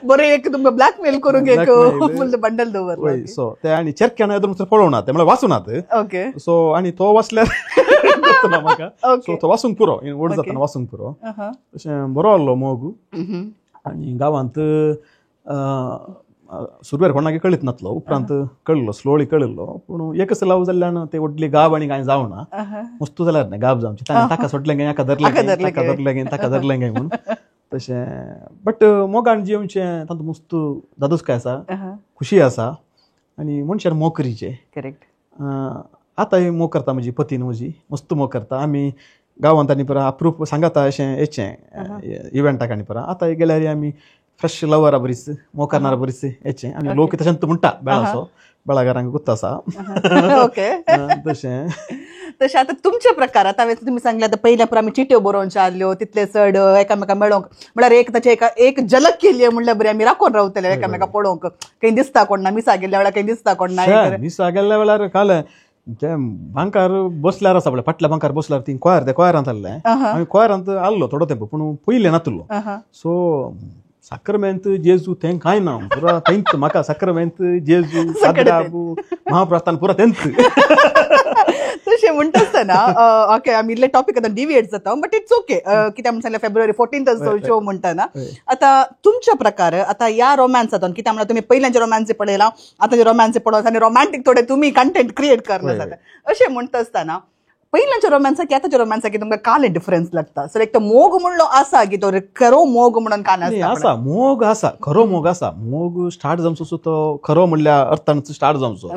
बरें एक तुमकां ब्लॅकमेल करूंक एक फुल बंडल दवर सो ते आनी चेरक्यान येदून पळोवनात ते म्हळ्यार वाचूनात ओके सो आनी तो वाचल्यार म्हाका सो तो वाचूंक पुरो व्हड जातना वाचूंक पुरो तशें बरो आहलो मोग आनी गांवांत सुरवेर कोणाक कळीत नासलो उपरांत कळलो स्लोली कळलो पूण एकच लव जाल्ल्यान ते व्हडली गाब आनी कांय जावना मस्त जाल्यार न्ही गाब जावची ताका सोडलें गे ताका धरलें गे म्हणून तशें बट मोगान जिवचें तातूंत मस्त दादूसकाय आसा खुशी आसा आनी मनशान मोग करीचें करेक्ट आतांय मोग करता म्हजी पतीन म्हजी मस्त मोग करता आमी गांवांत आनी परा अप्रूप सांगाता अशें हेचें इव्हेंटाक आनी परा आतां गेल्यार आमी फ्रेश लवरा बरीच मोग करणारा बरीच हेचें आनी लोक तशेंच म्हणटा बेळासो बेळागारांक गुत्त आसा ओके तशें तशें आतां तुमचे प्रकार आतां हांवें तुमी सांगलें आतां पयल्या पुरो आमी चिट्यो बरोवच्यो आसल्यो तितले चड एकामेकां मेळोंक म्हळ्यार एक ताची एक झलक केली म्हणल्यार बरी आमी राखून रावतले एकामेकां पळोवंक खंय दिसता कोण ना मिसा गेल्ल्या वेळार खंय दिसता कोण ना मिसा गेल्ल्या वेळार काल ते बांकार बसल्यार आसा पळय फाटल्या बांकार बसल्यार ती त्या कोयरांत आसलें आमी कोयरांत आसलो थोडो तेंप पूण पयलें नासलो सो साक्रमेंत जेजू तें कांय ना पुरा तेंच म्हाका साक्रमेंत जेजू साद्राबू महाप्रस्थान पुरा तेंच तशें म्हणटा आसतना ओके आमी इल्ले टॉपीक आतां डिविएट जाता बट इट्स ओके कित्याक म्हणून सांगलें फेब्रुवारी 14th शो म्हणटाना आतां तुमच्या प्रकार आतां ह्या रोमॅन्सांतून कित्याक म्हणल्यार तुमी पयल्यांचे रोमॅन्स पळयला आतांचे रोमॅन्स पळोवंक आनी रोमॅन्टीक थोडे तुमी कंटेंट क्रिएट करना जाता अशें म्हणटा आसतना पयल्यांच्या रोमॅन्साक आतांच्या रोमॅन्साक तुमकां काले डिफरन्स लागता सो एक तो मोग म्हणलो आसा की तो खरो मोग म्हणून काना आसा मोग आसा खरो मोग आसा मोग स्टार्ट जावचो तो खरो म्हणल्यार अर्थान स्टार्ट जावचो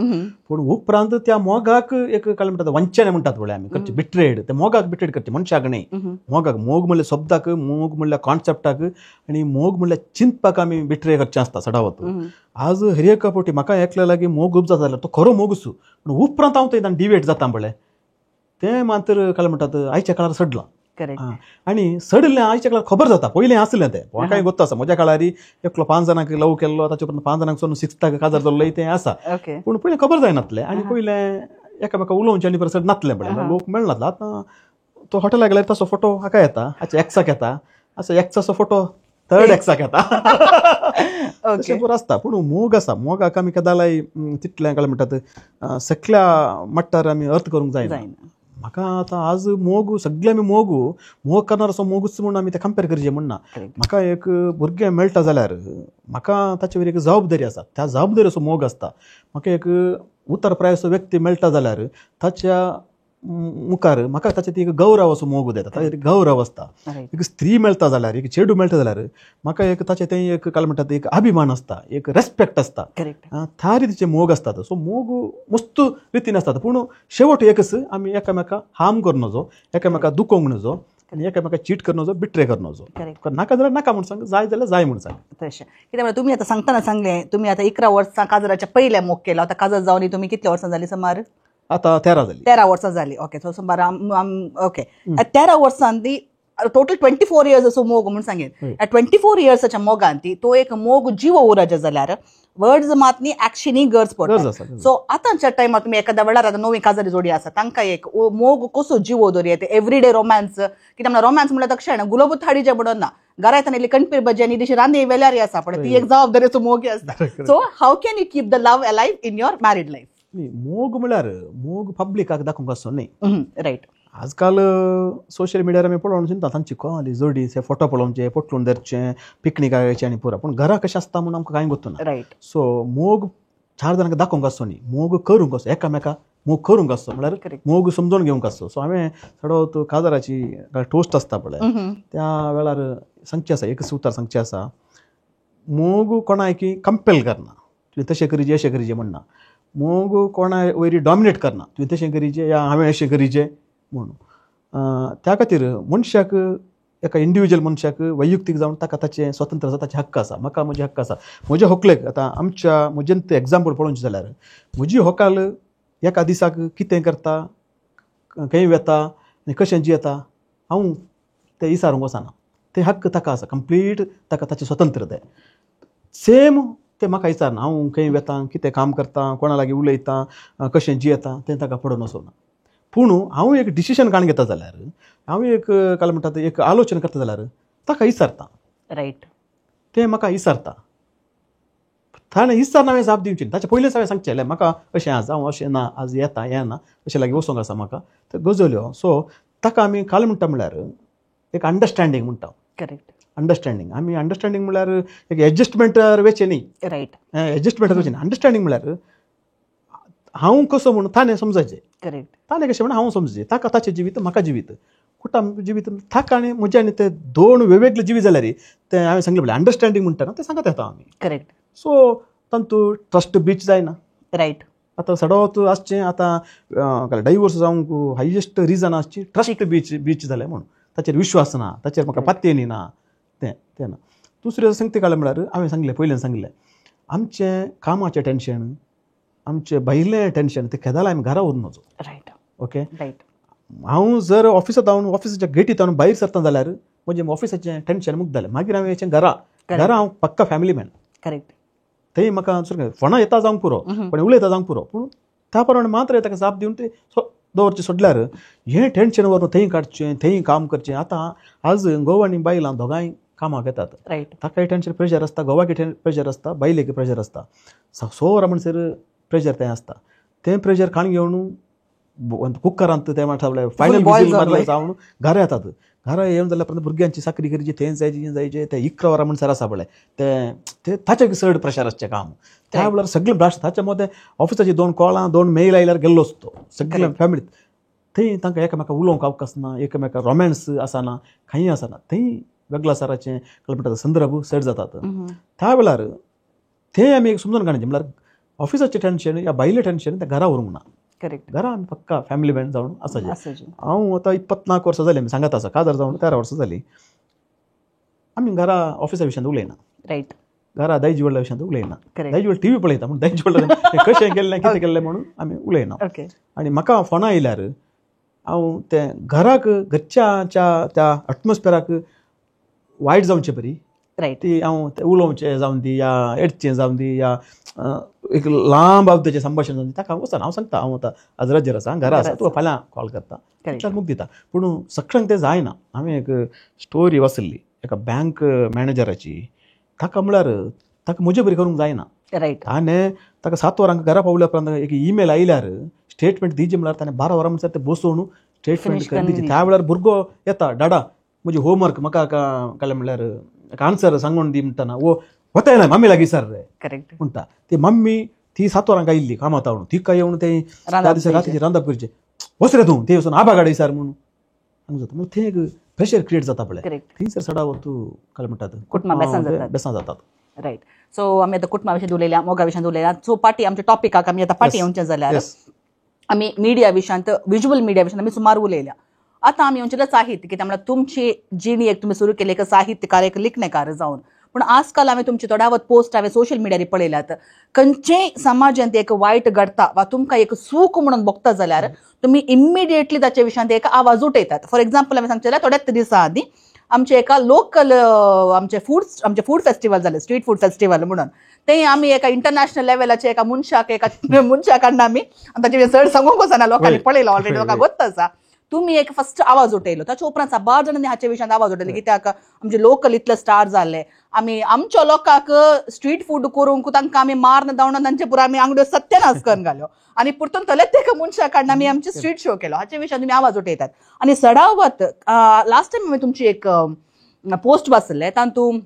पूण उपरांत त्या मोगाक एक काय म्हणटात वंचन म्हणटात पळय आमी करचे बिट्रेड त्या मोगाक बिट्रेड करचे मनशाक न्ही मोगाक मोग म्हणल्यार शब्दाक मोग म्हणल्यार कॉन्सेप्टाक आनी मोग म्हणल्यार चिंतपाक आमी बिट्रे करचें आसता सडावत आज हर एका फावटी म्हाका एकल्या लागीं मोग उपजा जाल्यार तो खरो मोगूच पूण उपरांत हांव थंय डिवेट जाता पळय तें मात्र काय म्हणटात आयच्या काळार सडलां आनी सडलें आयच्या काळार खबर जाता पयलें आसलें तें म्हाकाय गोत्त आसा म्हज्या काळार एकलो 5 जाणांक लव केल्लो ताचे उपरांत 5 जाणांक सोडून 6th काजार जाल्लो तें आसा पूण पयलें खबर जायनासलें आनी पयलें एकामेका उलोवचें आनी परत नासलें पळय लोक मेळनासलो आतां तो हॉटेलाक गेल्यार तसो फोटो हाका येता हाच्या एक्साक येता असो एक्साचो फोटो थर्ड एक्साक येता तशें बरो आसता पूण मोग आसा मोगाक आमी केदालाय तितलें काय म्हणटात सकल्या मट्टार आमी अर्थ करूंक जायना म्हाका आतां आज मोग सगळे आमी मोग करणार असो मोगूच म्हणून आमी ते कंपेर करचें म्हणना म्हाका एक भुरगें मेळटा जाल्यार म्हाका ताचे वयर एक जबाबदारी आसा त्या जबाबदारी असो मोग आसता म्हाका एक उतरप्राय असो व्यक्ती मेळटा जाल्यार ताच्या मुखार म्हाका ताचेर एक गौरव असो मोग देता ताचेर गौरव आसता एक स्त्री मेळटा जाल्यार एक चेडू मेळटा जाल्यार म्हाका एक ताचें तें एक काय म्हणटात एक अभिमान आसता एक रेस्पेक्ट आसता त्या रितीचे मोग आसतात सो मोग मस्त रितीन आसतात पूण शेवट एकच आमी एकामेका हार्म करनजो एकामेका दुखोवंक नजो आनी एकामेका चीट करनजो बिट्रे करनजो नाका जाल्यार नाका म्हूण सांग जाय जाल्यार जाय म्हूण सांग तशें कित्याक म्हळ्यार तुमी आतां सांगतना सांगलें तुमी आतां 11 वर्सां काजराच्या पयले मोग केला आतां काजर जावन तुमी कितल्या वर्सां जालीं सुमार आतां 13 जाली 13 वर्सां जालीं ओके सो सुमार ओके 13 वर्सां ती टोटल 24 इयर्स असो मोग म्हणून सांगेन 24 इयर्साच्या मोगान ती तो एक मोग जीव उरचे जाल्यार वर्ड्स मात न्ही एक्शनी गरज पडटा सो आतांच्या टायमार तुमी एखाद्या वेळार आतां नवी काजारी जोडी आसा तांकां एक मोग कसो जीव दवरी येता एवरीडे रोमॅन्स कित्याक म्हणल्यार रोमॅन्स म्हणल्यार तक्षण गुलाब थाळी जे म्हणून ना घरा येताना इल्ली कणपीर भजी आनी दिशी रांदी वेल्यार आसा पण ती एक जबाबदारीचो मोग आसता so how can you keep the love alive in your married life मोग म्हळ्यार मोग पब्लिकाक दाखोवंक आसचो न्ही रायट आजकाल सोशल मिडियार आमी पळोवन चिंता तांची कळली जोडी फोटो पळोवचे पोटलून धरचे पिकनिकाक येवचे आनी पुरा पूण घरा कशें आसता म्हणून आमकां कांय गोत्तू ना रायट सो मोग 4 जाणांक दाखोवंक आसचो न्ही मोग करूंक आसचो एकामेका मोग करूंक आसचो म्हळ्यार मोग समजून घेवंक आसचो सो हांवें थोडो काजाराची टोस्ट आसता पळय त्या वेळार सांगचें आसा एक उतर सांगचें आसा मोग कोणायकी कंपेल करना तुवें तशें करीचे अशें करीचें म्हणना मोग कोणा वयरी डॉमिनेट करना तुवें तशें करीचें या हांवें अशें करीचें म्हणून त्या खातीर मनशाक एका इंडिविज्युअल मनशाक वैयक्तीक जावन ताका ताचें स्वतंत्र आसा ताचे हक्क आसा म्हाका म्हजे हक्क आसा म्हजे व्हंकलेक आतां आमच्या म्हजें तें एग्जाम्पल पळोवचें जाल्यार म्हजी व्हंकल एका दिसाक कितें करता खंय वता आनी कशें जियेता हांव तें विचारूंक वचना तें हक्क ताका आसा कंप्लीट ताका ताचें स्वतंत्र तें सेम तें म्हाका विचारना हांव खंय वता कितें काम करता कोणा लागीं उलयता कशें जियेता तें ताका पडून वचना पूण हांव एक डिसिशन काण घेता जाल्यार हांव एक काय म्हणटात एक आलोचना करता जाल्यार ताका विचारता रायट तें म्हाका विचारता ताणें विचारना हांवें जाप दिवची ताचे पयलेंच हांवें सांगचें म्हाका अशें आज हांव अशें ना आज येना अशें लागीं वचोंक आसा म्हाका त्यो गजाल्यो सो ताका आमी काल म्हणटा म्हळ्यार एक अंडरस्टँडींग म्हणटा करेक्ट अंडरस्टँडिंग आमी अंडरस्टँडिंग म्हळ्यार एक एडजस्टमेंटार वेचे न्ही रायट एडजस्टमेंटार वेचे न्ही अंडरस्टँडिंग म्हळ्यार हांव कसो म्हणून ताणें समजायचें करेक्ट ताणें कशें म्हणून हांव समजचें ताका ताचें जिवीत म्हाका जिवीत कुटाम जिवीत ताका आनी म्हजें आनी ते दोन वेगवेगळे जिवीत जाल्यार ते हांवें सांगलें म्हळ्यार अंडरस्टँडिंग म्हणटा न्हू तें सांगत येता आमी करेक्ट सो तातूंत ट्रस्ट ब्रीच जायना रायट आतां सडोत आसचें आतां डायवोर्स जावंक हायेस्ट रिजन आसची ट्रस्ट ब्रीच जालें म्हणून ताचेर विश्वास ना ताचेर म्हाका पात्येनी ना तें ना दुसरें सांगता काळें म्हळ्यार हांवें सांगलें पयलें सांगलें आमचें कामाचें टेन्शन आमचें भायलें टेन्शन तें केदाला आमी घरा व्हरून वचो रायट ओके रायट हांव जर ऑफिसांत जावन ऑफिसाच्या गेटींत हांव भायर सरता जाल्यार म्हणजे ऑफिसाचें टेन्शन मुक्त जालें मागीर हांवें येचें घरा हांव पक्का फॅमिली मॅन करेक्ट थंय म्हाका फोंडां येता जावंक पुरो पण उलयता जावंक पुरो पूण त्या प्रमाणे मात्र ताका जाप दिवन ते दवरचें सोडल्यार हें टेन्शन व्हरून थंय काडचें थंय काम करचें आतां आज घोव आनी बायलां दोगांय कामाक येतात रायट ताकाय टेन्शन प्रेशर आसता घोवाक प्रेशर आसता बायलेक प्रेशर आसता सोरा म्हणसर प्रेशर तें आसता तें प्रेशर काण घेवन कुकरांत ते म्हणटा फायनल जावन घरा येतात घरा येवन जाल्यार परत भुरग्यांची साकरी करची थंय जायचे ते 11 वरां म्हणसर आसा पळय ते ताचें चड प्रेशर आसचें काम त्या वेळार सगळें ब्लास्ट ताच्या मदें ऑफिसाची 2 कॉलां 2 मेल आयल्यार गेल्लो असतो सगळ्या फॅमिलीत थंय तांकां एकामेका उलोवंक अवकाश ना एकामेका रोमॅन्स आसना खंय आसना थंय वेगळ्या सराचें म्हणटा संदर्भ सेट जातात त्या वेळार तें आमी एक समजून काडचें म्हळ्यार ऑफिसाचें टेन्शन या भायलें टेन्शन तें घरा व्हरूंक ना करेक्ट घरा आमी पक्का फॅमिली मॅन जावन आसाचें हांव आतां 24 वर्सां जालीं आमी सांगात आसा काजार जावन 13 वर्सां जालीं आमी घरा ऑफिसा विशयान उलयना रायट घरा दायज व्हडल्या विशयान उलयना Correct. दायज व्हड टीव्ही पळयता पूण दायज व्हडल्या कशें केल्लें कितें केल्लें म्हणून आमी उलयना ओके आनी म्हाका फोनां आयल्यार हांव तें घराक घरच्या त्या एटमॉस्फियराक वायट जावचें बरी रायट ती हांव तें उलोवचें जावन दी या एडचें जावन दी या एक लांब अवधीचें संभाशण जावन दी ताका हांव वचना हांव सांगता हांव आतां आज रजेर आसा घरा आसा तुका फाल्यां कॉल करता त्यार मुख दिता पूण सगळ्यांक तें जायना हांवें एक स्टोरी वाचल्ली एका बँक मॅनेजराची ताका म्हळ्यार ताका म्हजे बरी करूंक जायना रायट ताणें ताका 7 वरांक घरा पावल्या उपरांत एक ईमेल आयल्यार स्टेटमेंट दिवचें म्हळ्यार ताणें 12 वरां म्हणसर तें बसोवन स्टेटमेंट दिवचें त्या वेळार भुरगो येता डाडा म्हजे होमवर्क म्हाका काले म्हळ्यार आन्सर सांगून दी म्हणटाना वो वता येना मम्मी लागीं सर रे करेक्ट म्हणटा ती मम्मी ती 7 वरांक आयिल्ली कामां तावून तिका येवन तें त्या दिसा रातीचें रांदप करचें वच रे तूं ते वचून आबा गाडय सर म्हणून सांगूंक जाता थंय एक प्रेशर क्रिएट जाता पळय थंयसर सडावर तूं काल म्हणटात बेसां जातात रायट सो आमी आतां कुटुंबा विशयी उलयल्या मोगा विशयान उलयल्या सो पाटी आमच्या टॉपिकाक आमी आतां पाटी येवचें जाल्यार आमी मिडिया विशयांत विज्युअल मिडिया विशयांत आमी सुमार उलयल्या आतां आमी येवचें साहित्य कित्याक म्हळ्यार तुमची जिणी एक तुमी सुरू केली एक साहित्यकार एक लिखणेकार जावन पूण आजकाल हांवें तुमचे थोड्यावत पोस्ट हांवें सोशल मिडियार पळयल्यात खंयचेय समाजांत एक वायट घडटा वा तुमकां एक सूख म्हणून बगता जाल्यार तुमी इमिडिएटली ताचे विशयांत एक आवाज उठयतात फॉर एक्झाम्पल हांवें सांगचें जाल्यार थोड्याच दिसा आदीं आमचे एका लोकल आमचे फूड फेस्टिवल जालें स्ट्रीट फूड फेस्टिवल म्हणून ते आमी एका इंटरनॅशनल लेवलाचे एका मनशाक हाडून आमी ताचे चड सांगूंक वचना लोकांनी पळयलो ऑलरेडी लोकांक गोत्त आसा तुम्ही एक फर्स्ट आवाज उठयलो ताच्या उपरांत बार जाणांनी हाचे विशयांत आवाज उठयले कित्याक आमचे लोकल इतले स्टार जाल्ले आमी आमच्या लोकांक स्ट्रीट फूड करूंक तांकां आमी मारन दावण तांचे पुरो आमी आंगड्यो सत्यानाश करून घाल्यो आनी परतून तलेच एका मनशाक हाडून आमी आमचे स्ट्रीट शो केलो हाचे विशयान तुमी आवाज उठयतात आनी सडावत लास्ट टायम हांवें तुमची एक पोस्ट वाचले तातूंत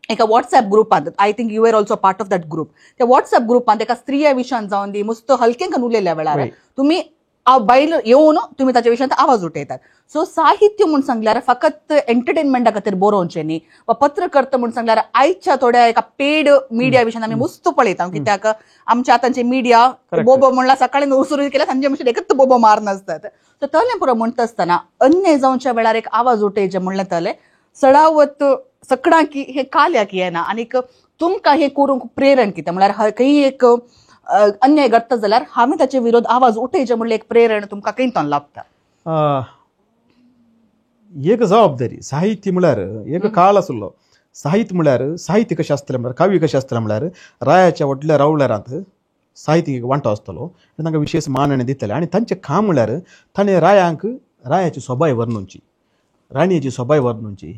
एका व्हॉट्सॲप ग्रुपांत I think you are also part of that group त्या व्हॉट्सॲप ग्रुपांत एका स्त्रिया विशयान जावन दी मस्त हलकें उलयल्या वेळार तुमी बायल येवन तुमी ताच्या विशयांत आवाज उठयतात सो साहित्य म्हणून सांगल्यार फकत एंटरटेनमेंटा खातीर बरोवचें न्ही वा पत्रकर्ता म्हणून सांगल्यार आयच्या थोड्या एका पेड मिडिया विशयान आमी मस्त पळयता कित्याक आमच्या आतांचे मिडिया बोबो म्हणल्यार सकाळी सुरू केल्या सांजे मातशें एकच बोबो मारन आसतात सो तले पुरो म्हणटा आसतना अन्याय जावच्या वेळार एक आवाज उठयचे म्हणलें तले सडावत सगळ्यांक की हे काल्याक येना आनीक तुमकां हे करूंक प्रेरण कितें म्हळ्यार खंय एक अन्याय घडता जाल्यार हांवें ताचे विरोध आवाज उठयचे म्हणले एक प्रेरण तुमकां खंयतून लाभता एक जबाबदारी साहित्य म्हळ्यार एक काळ आसलो साहित्य म्हळ्यार साहित्य कशें आसतलें म्हळ्यार काव्य कशें आसतलें म्हळ्यार रायाच्या व्हडल्या रावळ्यारांत साहित्यीक वांटो आसतलो आनी तांकां विशेश मानणे दितले आनी तांचें काम म्हळ्यार ताणें रायाची सोबाय वर्णोवची राणयेची सोबाय वर्णोवची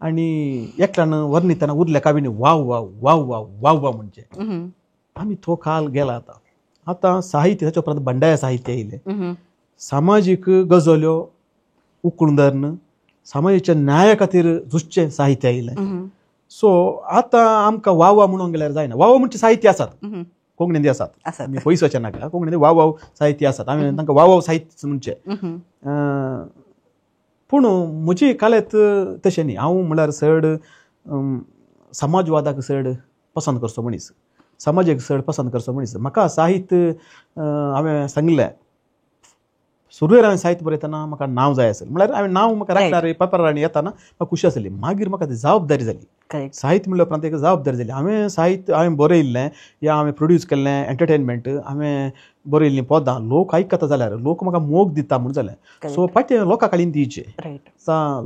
आनी एकल्यान वर्णितना उरल्या काव्यानी wow wow wow wow wow wow म्हणचें आमी तो काल गेला आतां साहित्य ताच्या उपरांत बंडाया साहित्य येयलें सामाजीक गजाल्यो उखलून धरन समाजाच्या न्याया खातीर झुजचें साहित्य आयिल्लें. सो आतां आमकां वाव म्हणून गेल्यार जायना. वाव म्हणजे साहित्य आसात कोंकणींत आसात, आमी पयस वचचे नाका. कोंकणींत वाव साहित्य आसात, आमी तांकां वाव साहित्य म्हणचे. पूण म्हजी कालेत तशें न्ही. हांव म्हळ्यार चड समाजवादाक चड पसंद करचो मनीस, समाजाक चड पसंद करचो मनीस. म्हाका साहित्य हांवें सांगलें सुरवेर हांवें साहित्य बरयतना म्हाका नांव जाय आसलें. म्हळ्यार हांवें नांव म्हाका राखल्यार पेपरार येताना म्हाका खुशी आसली. मागीर म्हाका ती जबाबदारी जाली. साहित्य म्हणल्या उपरांत एक जबाबदारी जाली. हांवें साहित्य हांवें बरयल्लें या हांवें प्रोड्यूस केल्लें एंटरटेनमेंट, हांवें बरयल्लीं पदां लोक आयकता जाल्यार लोक म्हाका मोग दिता म्हूण जालें. सो पाटें लोकां काडीन दिवचें.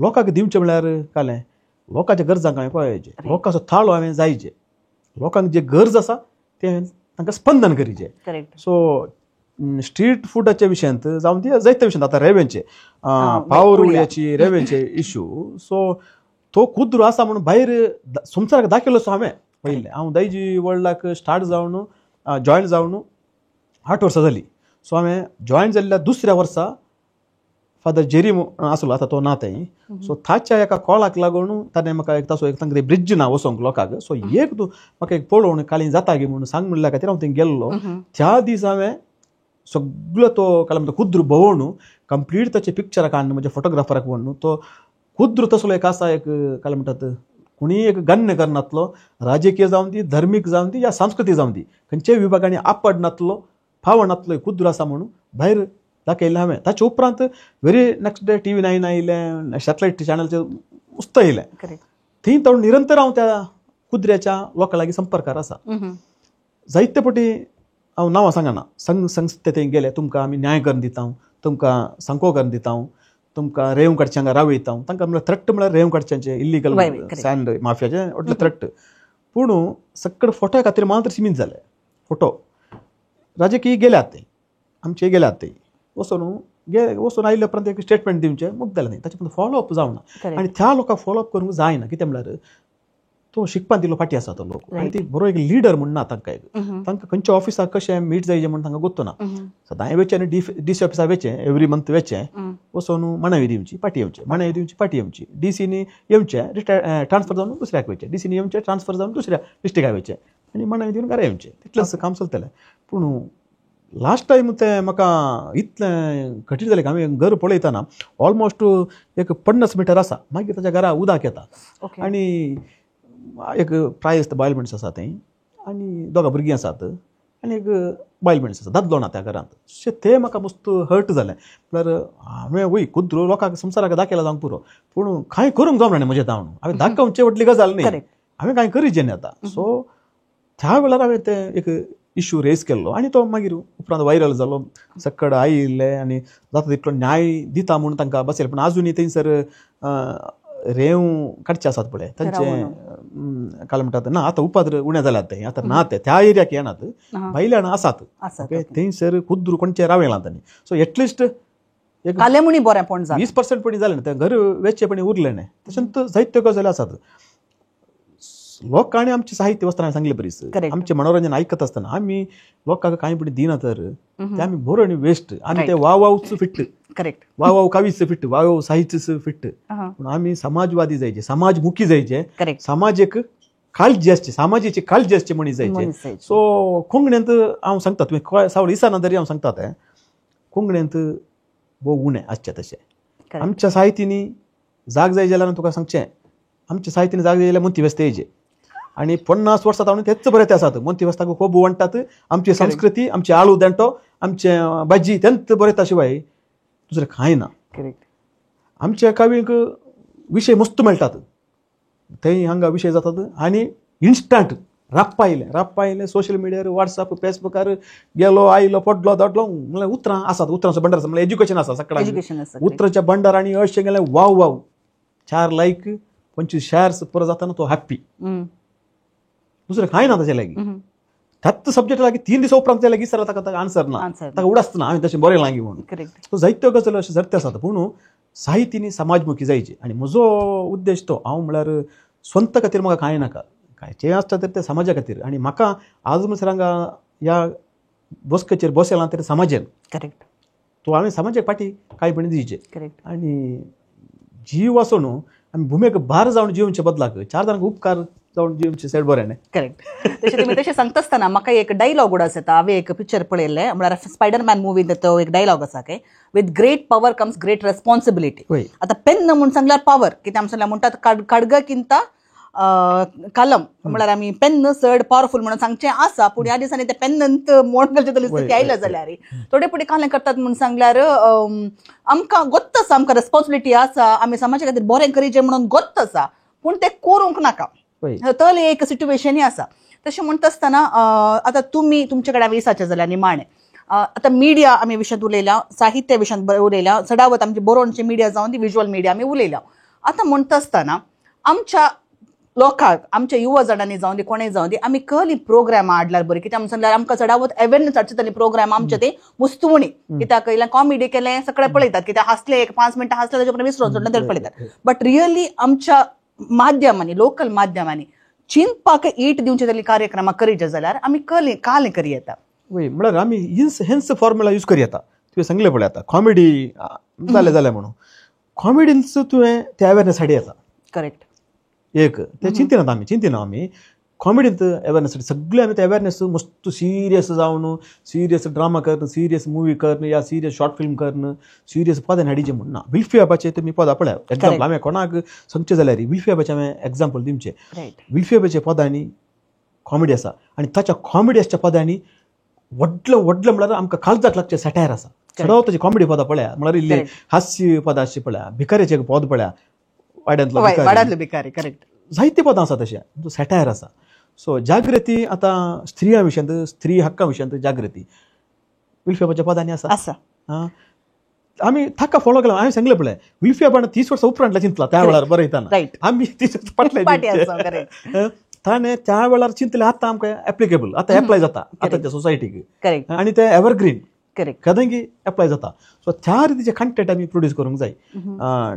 लोकांक दिवचें म्हळ्यार कालें लोकांच्या गरजांक हांवें पळोवचें, लोकांचो थाळो हांवें जायचें, लोकांक जे गरज आसा तें तांकां स्पंदन करीचें. सो स्ट्रीट फुडाच्या विशयांत जावं ती जायत्या विशयांत आतां रेवेंचे पावरुळ्याची रेवेंचे इश्यू. सो तो कुद्र आसा म्हणून भायर संवसाराक दाखयलो सो हांवें पयलें. हांव दैजी वर्ल्डाक स्टार्ट जावन जॉयन जावन 8 वर्सां जालीं. सो हांवें जॉयन जाल्ल्या दुसऱ्या वर्सा फादर जेरी आसलो, आतां तो ना थंय. सो ताच्या एका कॉलाक लागून ताणें म्हाका एक ताचो एक तांकां ब्रिड्ज ना वचोंक लोकांक. सो एक म्हाका एक पळोवन काळी जाता गे म्हणून सांग म्हणल्या खातीर हांव थंय गेल्लो. त्या दीस हांवें सगळो तो काय म्हणटा कुद्र भोंवून कंप्लीट ताचे पिक्चरां काडून म्हणजे फोटोग्राफराक व्हरून तो कुद्र तसलो एक आसा एक काय म्हणटात कोणी एक गण्य करनातलो, राजकीय जावन ती धर्मीक जावन ती या सांस्कृतीक जावन ती खंयच्याय विभागांनी आपड नातलो फाव नातलो कुद्र आसा म्हणून भायर दाखयलें हांवें. ताचे उपरांत व्हेरी नेक्स्ट डे TV9 आयिल्लें, सॅटेलायट चॅनलचेर उस्त येयलें. थंय तो निरंतर हांव त्या कुद्र्याच्या लोकां लागीं संपर्कार आसा. जायते फावटी हांव नांवां सांगना, संस्थे थंय गेले तुमकां आमी न्याय करून दिता, तुमकां सांको करून दिता, तुमकां रेंव कडच्यांक रावयता. तांकां म्हळ्यार थ्रट म्हळ्यार रेंव कडच्यांचे इल्लीगल सँड माफियाचे व्हडले थ्रट. पूण सक्कड फोटो खातीर मात्र सीमीत जाले. फोटो राजकीय गेल्यात ते आमचे गेल्यात ते वचून आयिल्ले उपरांत एक स्टेटमेंट दिवचें मुद्दल न्ही. ताचे फॉलोअप जावना आनी त्या लोकांक फॉलोअप करूंक जायना. कितें म्हळ्यार तो शिकपाक दिलो फाटी आसा तो लोक आनी ती बरो एक लिडर म्हूण ना तांकां. तांकां खंयच्या ऑफिसाक कशें मीट जायचें म्हूण तांकां गुर्तू ना. सदांय वेचें आनी DC ऑफिसाक वेचें, एवरी मंथ वेचें, वचून मानावी दिवची पाटी येवची, मानावी दिवची पाटी येवची. DCनी येवचें ट्रान्सफर जावन दुसऱ्याक वेचें, DCनी येवचें ट्रान्सफर जावन दुसऱ्या डिस्ट्रिक्टाक वेचें आनी मानावी दिवन घरा येवचें. तितलेंच काम चलतलें. पूण लास्ट टायम तें म्हाका इतलें कठीण जालें की हांवें घर पळयतना ऑलमोस्ट एक 50 मिटर आसा. मागीर ताच्या घरा उदक येता आनी एक प्रायस्ट बायल मनीस आसा थंय आनी दोगां भुरगीं आसात आनी एक बायल मनीस आसा, दादलो ना त्या घरांत. तें म्हाका मस्त हर्ट जालें. म्हळ्यार हांवें वय कुद्र लोकांक संवसाराक दाखयला जावंक पुरो पूण कांय करूंक जावना न्ही म्हजें दावण. हांवें दाखोवचें व्हडली गजाल न्ही, हांवें कांय करीचें न्ही आतां. सो त्या वेळार हांवें तें एक इश्यू रेज केल्लो आनी तो मागीर उपरांत वायरल जालो. सक्कड आयिल्ले आनी जाता तितलो न्याय दिता म्हूण तांकां बसयलें. पूण आजुनी थंयसर रेंव काडचे आसात पळय तांचे काय म्हणटात ना आतां उपाद्र उणें जाल्यात ते आतां ना ते त्या एरियाक येनात, भायल्यान आसात. थंयसर कुद्र कोणचे रावयलां तांणी. सो एटलिस्ट एक 20% पणी जालें तें घर वेचचेपणी उरलें न्ही. तशेंच जायत्यो गजाली आसात. लोकांनी आमचे साहित्य वस्त्र सांगले बरीच आमचे मनोरंजन आयकत आसतना आमी लोकांक कांय पणी दिना तर ते आमी बरो आनी वेस्ट आनी ते वावच फिट्ट वाव कावीच फिट्ट वाव साहित्यच फिट्ट. पूण आमी समाजवादी जायचे, समाजमुखी जायचे, समाजीक काळजी आसची, सामाजीची काळजी आसची मनीस जायचे. सो कोंकणींत हांव सांगता तुवें सावळ दिसना तरी हांव सांगता तें कोंकणींत भोव उणें आसचें तशें. आमच्या साहित्यानी जाग जाय जाल्यार तुका सांगचें आमच्या साहित्यानी जाग जाय जाल्यार मंतिवेस्त येयचे आनी 50 वर्सां हांव तेच बरें ते आसात. मंतिवेस्ताक खूब वणटात. आमची संस्कृती, आमचे आळू देंटो, आमचे बाजी तेंच बरयता शिवाय दुसरें कांय ना. आमच्या कवीक विशय मस्त मेळटात, थंय हांगा विशय जातात आनी इन्स्टंट राप्पा येयलें सोशल मिडियार WhatsApp फेसबुकार गेलो आयलो पडलो दडलो म्हळ्यार उतरां आसात. उतरांचो भंडार आसा म्हळ्यार एज्युकेशन आसा सकाळी उतरांच्या भंडार आनी अशें गेलें वाव 4 लायक 25 शेअर्स पुरो जाताना तो हॅप्पी. दुसरें कांय ना ताचे लागीं. त्याच सब्जेक्ट लागीं 3 दीस उपरांत ते लागीं ताका ताका आन्सर ना, ताका उडसना हांवें तशें बरें लागीं म्हणून. सो जायत्यो गजाली अश्यो सत्य आसात. पूण साहित्यानी समाजमुखी जायची आनी म्हजो उद्देश तो हांव म्हळ्यार स्वंत खातीर म्हाका कांय नाका, कांयचें आसता तर तें समाजा खातीर. आनी म्हाका आज म्हणसर ह्या बसकेचेर बसयलां तर समाजान तो हांवें समाजाक फाटी कांय पण दिवचें. आनी जीव असो न्हू आमी भुमेक भार जावन जिवचे बदलाक 4 जाणांक उपकार जावन जिवचे सेट बरें न्ही. करेक्ट. तशें तुमी तशें सांगता आसतना म्हाका एक डायलॉग उडस येता. हांवें एक पिक्चर पळयल्लें म्हळ्यार स्पायडरमॅन मुवीन तो एक डायलॉग आसा काय, with great power comes great responsibility. होय. आतां पेन म्हूण सांगल्यार पॉवर, कित्याक आमी सांगल्यार म्हणटात खडगकिंत कलम, म्हळ्यार आमी पेन चड पॉवरफूल म्हणून सांगचें आसा, पूण ह्या दिसांनी ते पेनंत मोड घालचे स्थिती आयल्या जाल्यार थोडे फुडें कालें करतात म्हणून सांगल्यार आमकां गोत्त आसा, आमकां रेस्पॉन्सिबिलिटी आसा, आमी समाजा खातीर बरें करीचें म्हणून गोत्त आसा, पूण तें करूंक नाका. तल एक सिट्युएशनूय आसा. तशें म्हणटा आसतना आतां तुमी तुमचे कडेन विसाचे जाल्यार निमाणें आतां मिडिया आमी विशयांत उलयल्या, साहित्य विशयांत उलयल्या, चडावत आमची बरोवनची मिडिया जावन ती विज्युअल मिडिया आमी उलयल्या. आतां म्हणटा आसतना आमच्या लोकांक, आमच्या युवा जाणांनी जावन दी कोणेय जावन दी, आमी कहली प्रोग्रामां हाडल्यार बरी. कित्याक आमी सांगल्यार आमकां चडावत अवेरनेस हाडचे प्रोग्राम आमचे ते मुस्तुवणी. कित्याक कयलें कॉमेडी केलें सगळे पळयतात, कित्याक हासले 5 मिनटां हासले ताचे उपरांत विसरून सोडलें तें पळयतात. बट रियली आमच्या माध्यमांनी, लोकल माध्यमांनी चिंतपाक ईट दिवचे तरी कार्यक्रमां करीचे जाल्यार आमी कालें करी येता. वय म्हळ्यार आमी हेन्स फॉर्म्युला यूज करी येता. तुवें सांगलें पळय आतां कॉमेडी जालें म्हणून कॉमेडीन्स तुवें ते अवेरनेस हाडी येता. करेक्ट. एक ते चिंतिना आमी कॉमेडींत अवेरनेस सगळे आमी ते अवेरनेस मस्त सिरियस जावन सिरियस ड्रामा करन, सिरियस मुवी करन, या सिरियस शॉर्ट फिल्म करन, सिरियस पदां हाडीचे म्हणना. विल्फी बाबाचे तुमी पदां पळया. एक्झाम्पल हांवें कोणाक सांगचें जाल्यार विल्फी बाबाचें हांवें एक्झाम्पल दिवचें. विल्फी बाबाच्या पदांनी कॉमेडी आसा आनी ताच्या कॉमेडी आसच्या पदांनी व्हडलो म्हळ्यार आमकां काळजाक लागचें सॅटायर आसा. चडाव ताची कॉमेडी पदां पळया, म्हळ्यार इल्ले हास्य पदां अशें पळया. भिकाऱ्याचें पद पळया, वाड्यांतलो भिकारी. करेक्ट. जायते पदां आसा तशें सॅटायर आसा. सो जागृती आतां स्त्रियां विशयांत, स्त्री हक्कां विशयांत जागृती विल्फी बाबाच्या पदांनी आसा. आमी ताका फॉलो केला. हांवें सांगलें पळय विल्फी बाबान 30 वर्सां उपरांत चिंतला त्या वेळार बरयतना. आमी 30 वर्सां फाटले ताणें त्या वेळार चिंतलें. आतां आमकां एप्लिकेबल, आतां एप्लाय जाता आतांच्या सोसायटीक, आनी ते एव्हरग्रीन केदांगी एप्लाय जाता. सो त्या रितीचे कंटेंट आमी प्रोड्यूस करूंक जाय.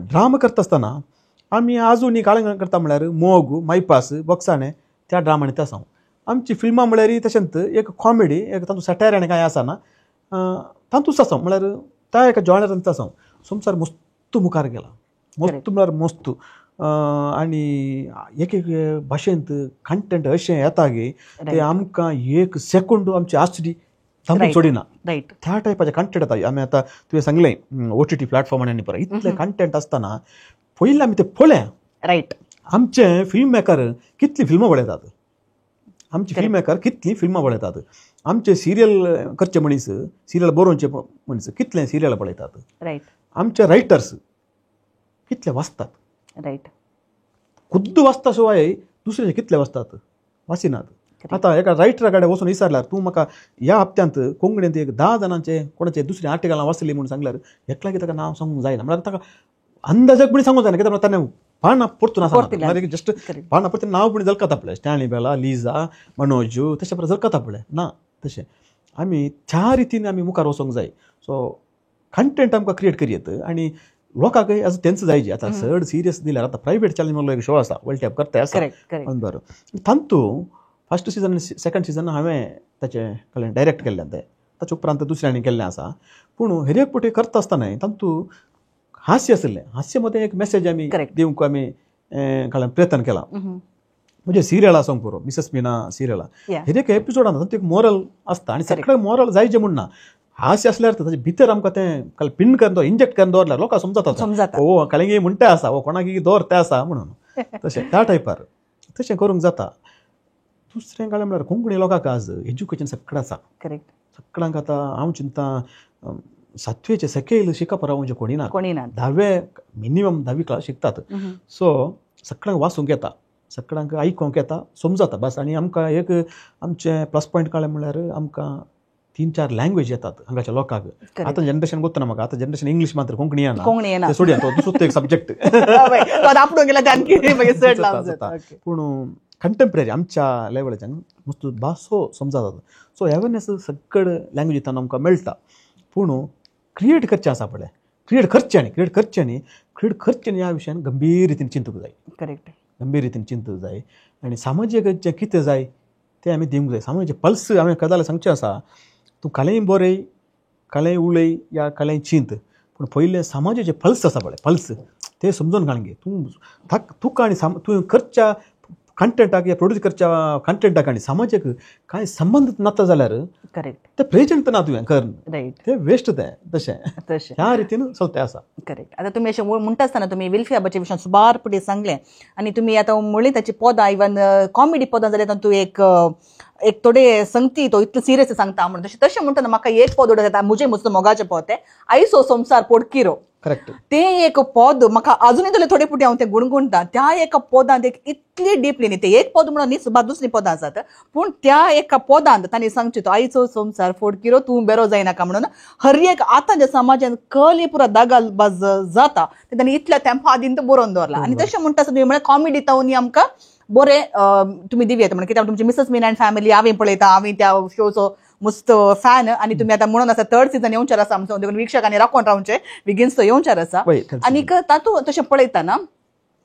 ड्रामा करता आसतना आमी आजूनी काळंगण करता म्हळ्यार मोग, मायपास, बक्साणे त्या ड्रामांनी आसा. आमची फिल्मां म्हळ्यार तशेंच एक कॉमेडी, एक तातूंत सॅटायर आनी कांय आसना, तातूंच आसा म्हळ्यार त्या एका जॉनरांत आसा. संवसार मस्त मुखार गेला, मस्त म्हळ्यार मस्त. आनी एक भाशेंत कंटेंट अशें येता गे ते आमकां 1 सेकंड आमची आसडी थांबूंक सोडिना. त्या टायपाचें कंटेंट येता. आमी आतां तुवें सांगलें OTT प्लॅटफॉर्मांनी पळय इतलें कंटेंट आसतना पयलीं आमी तें पळया. रायट. आमचे फिल्म मेकर कितलीं फिल्मां पळयतात, आमचे फिल्म मेकर कितलीं फिल्मां पळयतात. आमचे सिरियल करचे मनीस, सिरियल बरोवचे मनीस कितले सिरियल पळयतात. रायट. आमचे रायटर्स कितले वाचतात. रायट. खुद्द वाचता शिवाय दुसरे कितले वाचतात, वाचिनात. आतां एका रायटरा कडेन वचून विचारल्यार तूं म्हाका ह्या हप्त्यांत कोंकणींत एक 10 जाणांचे कोणाचे दुसरे आर्टिकलां वाचली म्हणून सांगल्यार एकल्याक ताका नांव सांगूंक जायना. म्हळ्यार ताका अंदाजाक पण सांगूंक जायना. कित्याक ताणें पानां परतून आसा जस्ट पानां परतून नांव पण जळकता पळय. स्टॅनली बेला, लिझा, मनोज तशें परत जळकता पळय ना तशें. आमी त्या रितीन आमी मुखार वचोंक जाय. सो कंटेंट आमकां क्रिएट करीत आनी लोकांक एज तेंच जायचे. आतां चड सिरियस दिल्यार आतां प्रायवेट चॅनल म्हणलो एक शो आसा वर्ल्ड टॅप करता आसा बरो. तांतू फर्स्ट सीजन आनी सेकंड सीजन हांवें ताचें डायरेक्ट केल्लें तें, ताचे उपरांत दुसऱ्यांनी केल्लें आसा. पूण हेर एक पुटी करता आसतना तांतू हास्य आसलें. हास्य मध्ये एक मेसेज आमी दिवंक आमी प्रयत्न केला. म्हणजे सिरियल आसूं पुरो मिसेस मीना सिरियल हेर एक एपिसोड आसा तातूंत एक मॉरल आसता आनी सगळें मॉरल जायचें म्हणना. हास्य असल्यार ताचे भितर आमकां तें पिन करून इंजेक्ट करून दवरल्यार लोकांक समजता ओ कालिंगी म्हणटा आसा ओ कोणाक दवरता आसा म्हणून. तशें त्या टायपार तशें करूंक जाता. दुसरें काळें म्हळ्यार कोंकणी लोकांक आज एज्युकेशन सगळें आसा. सगळ्यांक आतां हांव चिंता 7वेचे सकयल शिकप राव म्हणजे कोणी ना. 10वे मिनिमम 10वी क्लास शिकतात. सो सगळ्यांक वाचूंक येता, सगळ्यांक आयकूंक येता, समजता बस. आनी आमकां एक आमचें प्लस पॉयंट काळें म्हळ्यार आमकां 3-4 लँग्वेज येतात हांगाच्या लोकांक. आतां जनरेशन गोत्तना म्हाका आतां जनरेशन इंग्लीश मात्र कोंकणी येना सोडिया तो दुसरो एक सब्जेक्ट पूण कंटेम्पररी आमच्या लेवलाच्यान मस्त भासो समजतात. सो अवेरनेस सगळे लँग्वेजींतल्यान आमकां मेळटा. पूण क्रिएट करचें आसा पळय, क्रिएट करचें न्ही ह्या विशयान गंभीर रितीन चिंतूंक जाय. गंभीर रितीन चिंतूंक जाय. आनी सामाजीक जें कितें जाय तें आमी दिवंक जाय. सामाजीक पल्स हांवें कदाल सांगचें आसा. तूं कालेंय बरय, कालेंय उलय या कालेंय चिंत, पूण पयलें समाजाचें पल्स आसा पळय, पल्स ते समजून घालगे तुका आनी तूं करच्या कंटेंटाक या प्रोड्यूस करच्या कंटेंटाक आनी समाजाक कांय संबंद नाता जाल्यार करेक्ट ते प्रेजेंट ना तुवें कर राईट ते वेस्ट तें तशें तशें ह्या रितीन चलतें आसा. करेक्ट. आता तुम्ही अशें म्हणटा आसतना तुम्ही विल्फी आबाच्या विशयान सुबारपटी सांगलें आनी तुमी आतां म्हणली ताची पदां इवन कॉमेडी पदां जाल्यार तूं एक थोडे संगती तो इतलो सिरियस सांगता म्हणून तशें म्हणटना म्हाका एक पद येता मुजे मस्त मोगाचें पद तें आयसो संवसार पोडकिरो. करेक्ट. ते एक पद म्हाका अजुनूय जाल्यार थोडे पुटी हांव तें गुणगुणटा. त्या एका पदांत एक इतली डीपली न्ही ते एक पद म्हणून न्ही सुबार दुसरी पदां आसात पूण त्या एका पदांत तांणी सांगचे तो आयचो संवसार फोडकिरो तूं बरो जायनाका म्हणून हर एक आतां ज्या समाजान कली पुरो दागालबाज जाता ते तांणी इतल्या तेंपा आदीं तो बरोवन दवरला. आनी तशें म्हणटा आसतना म्हळ्यार कॉमेडी तावनी आमकां बरे तुम्ही दिव्यात म्हणजे कित्याक तुमची मिसेस मीन अँड फॅमिली हांवें पळयता हांवें त्या शोचो मस्त फॅन आनी तुमी आतां म्हणून आसा 3rd सीझन येवचार आसा आमचो देखून विक्षकांनी राखून रावचे बिगिन्स तो येवचार आसा. आनीक तातूंत तशें पळयतना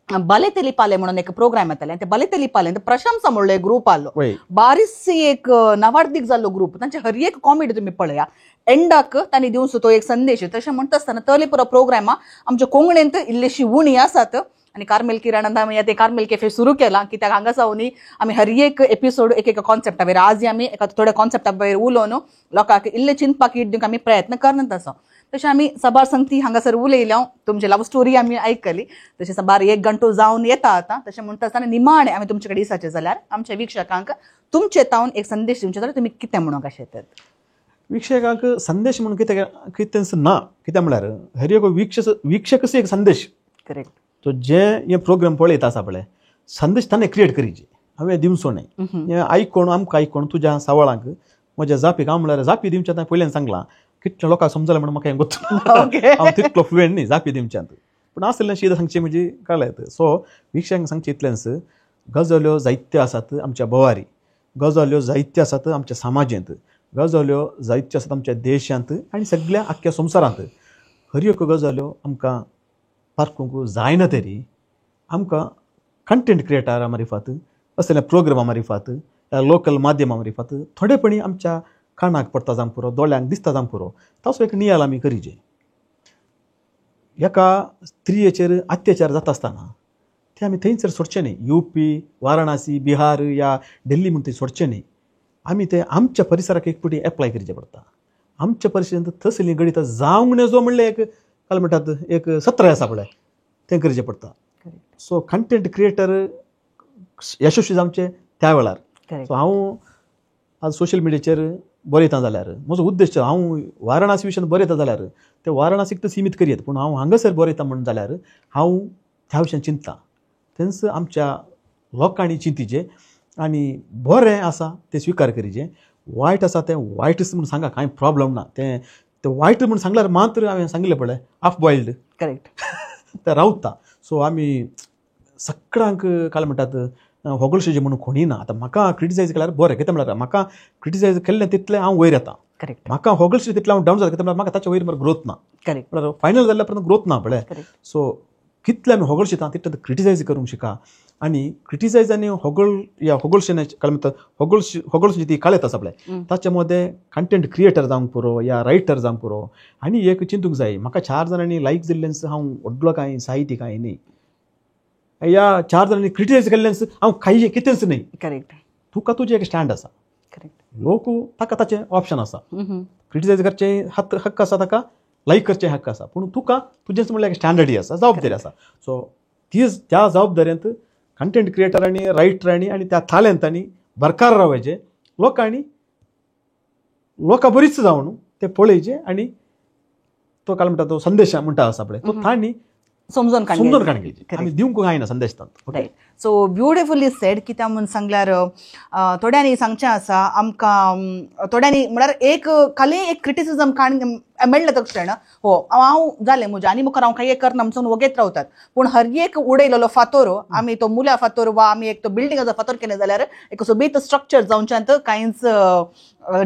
बाले तेली पाले म्हणून एक प्रोग्राम येताले ते बाले तेली पाले प्रशंसा म्हणलो एक ग्रुप आलो बारीकसी एक नावार्दीक जाल्लो ग्रुप तांचे हर एक कॉमेडी तुम्ही पळया एंडाक तांणी दिवचो तो एक संदेश. तशें म्हणटा आसतना तले पुरो प्रोग्रामा आमच्या कोंकणींत इल्लीशी उणी आसात आनी कार्मेल किराणान आमी ते कार्मेल कॅफे सुरू केला कित्याक हांगा सावनी आमी हर एक एपिसोड एक कॉन्सेप्टा वयर आज आमी एका थोड्या कॉन्सेप्टा वयर उलोवन लोकांक इल्ले चिंतपाक दिवंक आमी प्रयत्न करनात आसा. तशें आमी सबार संगती हांगासर उलयल्या तुमची लव स्टोरी आमी आयकली तशें सबार 1 घंटो जावन येता आतां. तशें म्हणटा आसतना निमाणे आमी तुमचे कडेन दिसाचे जाल्यार आमच्या विक्षकांक तुमचे तावन एक संदेश दिवचे जाल्यार तुमी कितें म्हणूंक आशेतात? विक्षकांक संदेश म्हणून कितें ना कित्याक म्हळ्यार हर एक विक्षकच एक संदेश. करेक्ट. तो जे हे प्रोग्राम पळयता आसा पळय संदेश ताणें क्रिएट करीचे हांवें दिवचो न्ही. आयकोण आमकां आयकोण तुज्या सावळांक म्हज्या जापीक हांव म्हळ्यार जापी दिवच्या पयल्यान सांगलां कितल्या लोकांक समजलें म्हणून म्हाका हें गोत्तू हांव तितलो फ्लुएंट न्ही जापी दिवच्यांत पूण आसलें शीद सांगचें म्हणजे कळत. सो विक्षकांक सांगचें इतलेंच गजाल्यो जायत्यो आसात आमच्या बोवारी गजाल्यो जायत्यो आसात आमच्या समाजांत गजाल्यो जायत्यो आसात आमच्या देशांत आनी सगळ्या आख्ख्या संवसारांत. हर एक गजाल्यो आमकां पारखूंक जायना तरी आमकां कंटेंट क्रिएटरा मार्फत असल्या प्रोग्रामा मार्फत लोकल माध्यमा मार्फत थोडेपणी आमच्या कानाक पडटा जावंक पुरो दोळ्यांक दिसता जावंक पुरो ताचो एक नियाल आमी करीचे. एका स्त्रियेचेर अत्याचार जाता आसतना ते आमी थंयसर सोडचे न्ही. UP वाराणसी बिहार या दिल्ली म्हणून थंय सोडचे न्ही. आमी ते आमच्या परिसराक एक पुटी एप्लाय करचें पडटा. आमच्या परिसरांत तसली गणितां जावंक नजो म्हणलें एक काय म्हणटात एक सत्र आसा पळय तें करचें पडटा. सो कंटेंट क्रिएटर यशस्वी जावचे त्या वेळार. सो हांव आज सोशल मिडियाचेर बरयता जाल्यार म्हजो उद्देश हांव वाराणसी विशयान बरयता जाल्यार ते वाराणसीक तो सीमीत करीत पूण हांव हांगासर बरयता म्हणून जाल्यार हांव ह्या विशयान चिंततां. तेंच आमच्या लोकांनी चिंतीचें आनी बरें आसा तें स्विकार करीचें वायट आसा तें वायटच म्हणून सांगा कांय प्रॉब्लम ना. तें वायट म्हणून सांगल्यार मात्र हांवें सांगलें पळय हाफ बॉयल्ड करेक्ट तें रावता. सो आमी सगळ्यांक काय म्हणटात होगळशें म्हणून कोणी ना. आतां म्हाका क्रिटिसायज केल्यार बरें कितें म्हळ्यार म्हाका क्रिटिसायज केल्लें तितलें हांव वयर येता. करेक्ट. म्हाका होगळशें तितलें हांव डावन जाता कित्याक म्हाका ताच्या वयर ग्रोथ ना. करेक्ट. म्हळ्यार फायनल जाल्ल्या पर्यंत ग्रोथ ना पळय. सो कितलें आमी होगळशें तितलें क्रिटिसायज करूंक शिका आनी क्रिटिसायज आनी होगळशें काय म्हणटा होगळशें ती काळेत आसा पळय ताचे मध्ये कंटेंट क्रिएटर जावंक पुरो या रायटर जावंक पुरो. आनी एक चिंतूंक जाय म्हाका 4 जाणांनी लायक दिल्लेंस हांव व्हडलो कांय साहित्यीक कांय न्ही. या 4 जाणांनी क्रिटिसायज केल्लेंस हांव काही कितेंच न्ही. करेक्ट. तुका तुजें एक स्टँड आसा. करेक्ट. लोक ताका ताचें ऑप्शन आसा. क्रिटिसायज करचें हक्क आसा ताका लायक करचें हक्क आसा पूण तुका तुजेंच म्हणल्यार एक स्टँडर्डी आसा जबाबदारी आसा. सो त्या जबाबदारेंत कंटेंट क्रिएटरांनी रायटरांनी आनी त्या थाल्यांतांनी बरकार रावचे. लोकां बरीच जावन ते पळयचे आनी तो काय म्हणटा तो संदेश म्हणटा आसा पळय तो तांणी समजून काडचे. आमी दिवंक जायना संदेश तांकां. रायट. सो ब्युटिफुली सेड कित्याक म्हणून सांगल्यार थोड्यांनी सांगचें आसा आमकां थोड्यांनी म्हळ्यार एक खाली एक क्रिटिसिजम मेळ्ळें तक्षण हो हांव जालें म्हजें आनी मुखार हांव काही करना म्हणून वगेत रावतात पूण हर एक उडयलेलो फातोर आमी तो मुल्या फातोर वा आमी एक तो बिल्डिंगाचो फातोर केलें जाल्यार एक सोबीत स्ट्रक्चर जावच्यात कांयच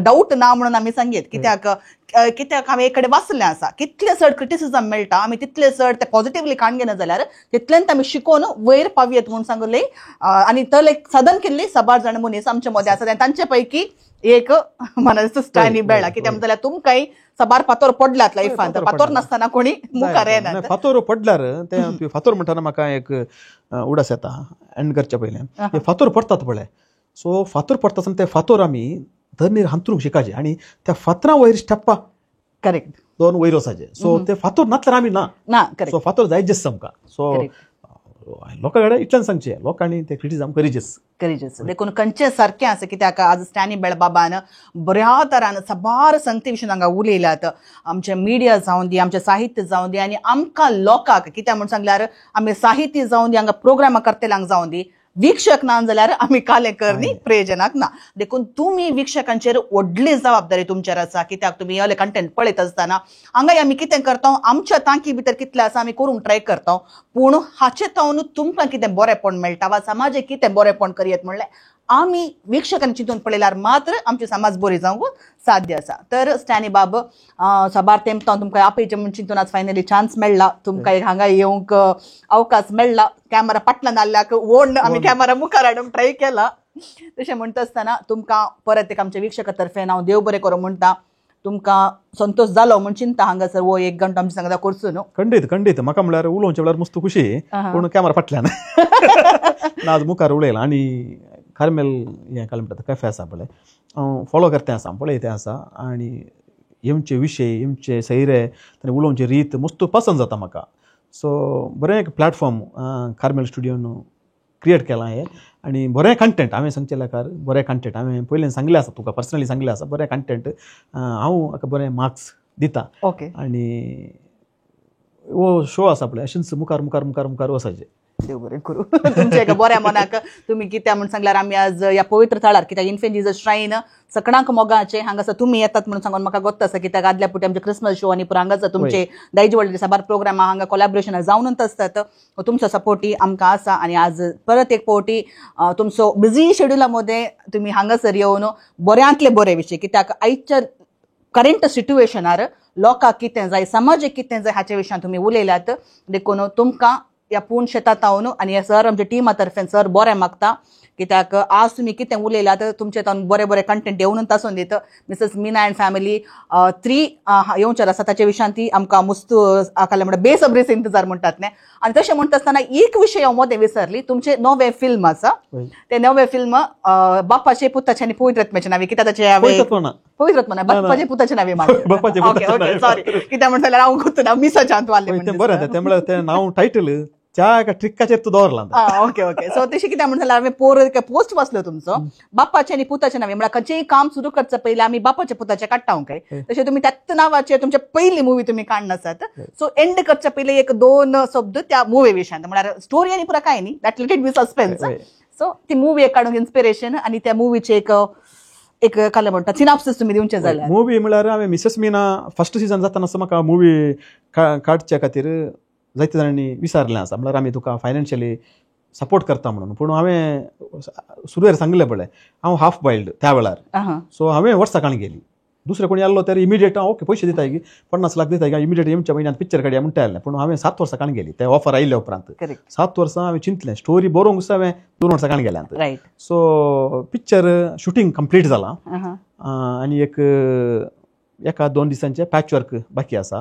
डाऊट ना म्हणून आमी सांगीत. कित्याक कित्याक हांवें एक कडेन वाचलें आसा कितले चड क्रिटिसिजम मेळटा आमी तितले चड ते पॉझिटिव्हली काण घेना जाल्यार तितल्यांत आमी शिकून वयर पावयेत म्हूण सांगलें आनी तो लायक सदन केल्ली 6 जाण मनीस आमचे मदें आसा तांचे पैकी एक म्हणा स्टॅनी बेळ्ळा कित्याक म्हणल्यार तुमकांय सबार फातोर पडलात लायफान फातोर नासतना कोणी मुखार येना फातोर पडल्यार ते फातोर म्हणटाना म्हाका एक उडास येता एंड करच्या पयलें फातोर पडतात पळय सो फातोर पडटा आसतना ते फातोर आमी धरणीर हांतरूंक शिकायचे आनी त्या फातरा वयर स्टेप्पा करेक्ट 2 वयर वचाचे सो ते फातोर नातल्यार आमी ना करेक्ट सो फातोर जायचेच आमकां सो लोकां कडेन इतल्यान सांगचे लोकांनी ते क्रिटिसिजम करीचेच देखून खंयचे सारकें आसा कित्याक आज स्टॅनी बेळ बाबान बऱ्या तरान साबार संगती विशीं हांगा उलयल्यात आमचे मिडिया जावन दी आमचे साहित्य जावन दी आनी आमकां लोकांक कित्याक म्हूण सांगल्यार आमी साहित्य जावन दी हांगा प्रोग्रामां करतल्यांक जावन दी वीक्षक ना जाल्यार आमी कालेकर न्ही प्रेजनाक ना देखून तुमी वीक्षकांचेर व्हडली जबाबदारी तुमचेर आसा कित्याक तुमी असले कंटेंट पळयत आसतना हांगा आमी कितें करता आमच्या तांकी भितर कितलें आसा आमी करूंक ट्राय करता पूण हाचे तावन तुमकां कितें बरेंपण मेळटा वा समाजाक कितें बरेंपण करयत म्हणलें आमी वीक्षकांनी चिंतून पळयल्यार मात्र आमची समाज बरी जावंक साध्य आसा तर स्टॅनी बाब साबार तेंपान तुमकां आपयचें म्हूण चिंतून आज फायनली चान्स मेळ्ळा तुमकां एक हांगा येवंक अवकाश मेळ्ळा कॅमेरा फाटल्यान आल्ल्याक ओन आमी कॅमेरा मुखार हाडूंक ट्राय केला तशें म्हणटा आसतना तुमकां परत एक आमच्या वीक्षका तर्फेन हांव देव बरें करूं म्हणटा तुमकां संतोष जालो म्हूण चिंता हांगासर वो 1 घंटो आमच्या सांगता करचो न्हू खंडीत म्हाका म्हळ्यार उलोवचें म्हळ्यार मस्त खुशी पूण कॅमेरा फाटल्यान आज मुखार उलयला आनी कार्मेल हें काय म्हणटा कॅफे आसा पळय हांव फॉलो करतें आसा पळयतें आसा आनी हेंचे विशय हेंचे सैरे ताणें उलोवची रीत मस्त पसंद जाता म्हाका सो बरें एक प्लॅटफॉर्म कार्मेल स्टुडियोन क्रिएट केलां हें आनी बरें कंटेंट हांवें सांगचे लेकार बरें कंटेंट हांवें पयलें सांगलें आसा तुका पर्सनली सांगलें आसा बरें कंटेंट हांव हाका बरें मार्क्स दिता ओके आनी वो शो आसा पळय अशेंच मुखार वसाचें देव बरें करूं तुमच्या एका बऱ्या मनाक तुमी कित्याक म्हूण सांगल्यार आमी आज ह्या पवित्र थळार कित्याक इन्फेंट जीजस श्राइन सकणांक मोगाचें हांगासर तुमी येतात म्हणून सांगून म्हाका गोत्त आसा कित्याक आदल्या पुटी आमचे क्रिसमस शो आनी हांगासर तुमचे दायज व्हडले साबार प्रोग्रामां हांगा कोलॅबोरेशनां जावनूच आसतात तुमचो सपोर्टी आमकां आसा आनी आज परत एक फावटी तुमचो बिझी शेड्युला मध्ये तुमी हांगासर येवन बऱ्यांतले बरे विशय कित्याक आयच्या करंट सिट्युएशनार लोकांक कितें जाय समाजाक कितें जाय हाचे विशयान तुमी उलयल्यात देखून तुमकां ह्या पूर्ण शेतात हांव आनी हे सर आमच्या टिमा तर्फेन सर बरें मागता कित्याक आज तुमी कितें उलयल्यात तुमचे तावन बरें बरें कंटेंट येवनूच आसून दित मिसेस मीना एंड फॅमिली 3 येवचार आसा ताचे विशयान ती आमकां मस्त आखाले म्हणटा बेसब्रेचो इंतजार म्हणटात न्ही आनी तशें म्हणटा आसतना एक विशय हांव मदें विसरली तुमचे नवे फिल्म आसा ते नवे फिल्म बापाचे पुताचे आनी पवित्रत्म्याचे नावे कित्याक ताचे पवित्रत्मा बापाचे पुताचे नावे ओके सॉरी कित्याक म्हणटा हांव गुर्तुना मिसाच्यान वाले बरें तें म्हळ्यार तें नांव टायटल त्या एका ट्रिकाचेर तूं दवरला ओके सो तशें कित्याक म्हणटा हांवें पोस्ट वाचलो तुमचो बापाचे आनी पुताचे नावे म्हळ्यार खंयचेय काम सुरू करचे पयलीं आमी बापाचे पुताचे काडटा काय तशें तुमी त्याच नांवाचे तुमचे पयली मुवी तुमी काडनासात सो एंड करचे पयलीं 1-2 शब्द त्या मुवी विशयान म्हळ्यार स्टोरी आनी पुरा काय न्ही दॅट लिटेड बी सस्पेन्स सो ती मुवी एक काडूंक इन्स्पिरेशन आनी त्या मुवीचे एक काय म्हणटा सिनाप्सिस तुमी दिवचे जाल्यार मुवी म्हळ्यार हांवें मिसेस मीना फर्स्ट सीझन जाताना म्हाका मुवी काडच्या खातीर जायते जाणांनी विचारलें आसा म्हळ्यार आमी तुका फायनान्शियली सपोर्ट करता म्हणून पूण हांवें सुरवेर सांगलें पळय हांव हाफ बायल्ड त्या वेळार सो हांवें वर्सां काण गेली दुसरे कोणी आसलो तर इमिडिएट ओके पयशे दिता की 50 लाख दिता की इमिडिएट येवच्या म्हयन्यांत पिक्चर काडया म्हणटा आसलें पूण हांवें 7 वर्सां काण गेली ते ऑफर आयिल्ले उपरांत 7 वर्सां हांवें चिंतलें स्टोरी बरोवंक सुद्दां हांवें 2 वर्सां काण गेल्यात सो पिक्चर शुटींग कंप्लीट जालां आनी एका 2 दिसांचे पॅच वर्क बाकी आसा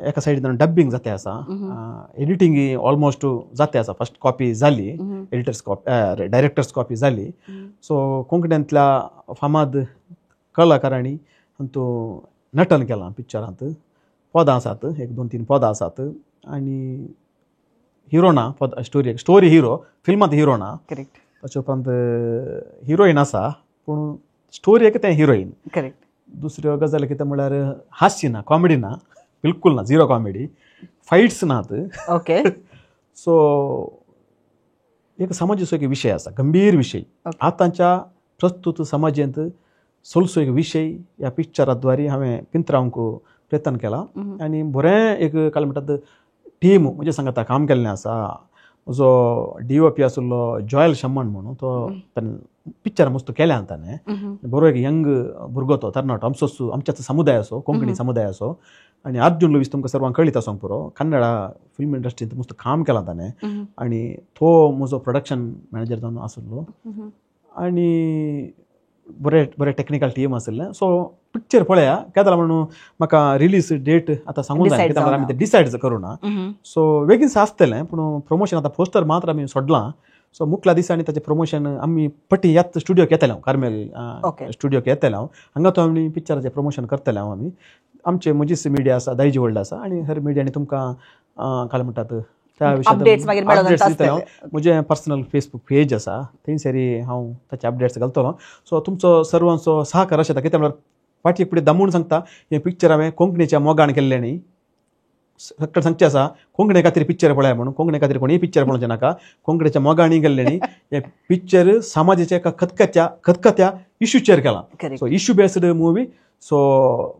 एका सायडीन डब्बिंग जाते आसा एडिटींग ऑलमोस्ट जाते आसा फर्स्ट कॉपी जाली एडिटर्स कॉपी डायरेक्टर्स कॉपी जाली सो कोंकण्यांतल्या फामाद कलाकारांनी तो नटन केलां पिक्चरांत पदां आसात 1-2-3 पदां आसात आनी हिरो ना स्टोरी हिरो फिल्मांत हिरो ना ताचे उपरांत हिरोईन आसा पूण स्टोरी तें हिरोईन दुसऱ्यो गजाली कितें म्हळ्यार हास्य ना कॉमेडी ना बिलकुल ना झिरो कॉमेडी फायट्स नात ओके सो एक समाजाचो एक विशय आसा गंभीर विशय आतांच्या प्रस्तुत समाजांत सोलसो एक विशय ह्या पिक्चराद्वारे हांवें पिंतरावंक प्रयत्न केला आनी बरें एक काय म्हणटात टीम म्हणजे सांगता काम केल्लें आसा जो DOP आशिल्लो जॉयल शम्मन म्हणून तो पिक्चर मस्त केल्या अंताने बरो एक यंग भुरगो तो तरणाटो आमच्याच समुदाय असो कोंकणी समुदाय असो आणि अर्जुन लुईस तुमकां सर्वांक कळीत आसोंक पुरो कन्नडा फिल्म इंडस्ट्रींत मस्त काम केलां ताणें आणि तो म्हजो प्रोडक्शन मॅनेजर जावन आसलो आणि बरें टेक्निकल टीम आसलें सो पिक्चर पळया काय जालां म्हणून म्हाका रिलीज डेट आतां सांगूंक जाय कित्याक आमी तें डिसायड करूना सो बेगीनच आसतलें पूण प्रमोशन आतां पोस्टर मात्र आमी सोडलां सो मुखल्या दिसांनी ताचें प्रमोशन आमी पट्टी ह्याच स्टुडियोक येतले हांव कार्मेल स्टुडियोक येतले हांव हांगा तो आमी पिक्चराचें प्रमोशन करतले हांव आमी आमचे मजीस मिडिया आसा दायजी वर्ल्ड आसा आनी हेर मिडियांनी तुमकां काय म्हणटात त्या विशयान म्हजें पर्सनल फेसबूक पेज आसा थंयसरी हांव ताचे अपडेट्स घालतलो सो तुमचो सर्वांचो सहकार आशिता कित्याक म्हळ्यार फाटीक फुडें दामून सांगता हें पिक्चर हांवें कोंकणीच्या मोगान केल्लें न्ही सक्कड सांगचें आसा कोंकणी खातीर पिक्चर पळय म्हणून कोंकणी खातीर कोणीय पिक्चर पळोवचें नाका कोंकणीच्या मोगाणी गेल्लें न्ही हें पिक्चर समाजाच्या एका खतखत्या इश्यूचेर केलां so issue based movie so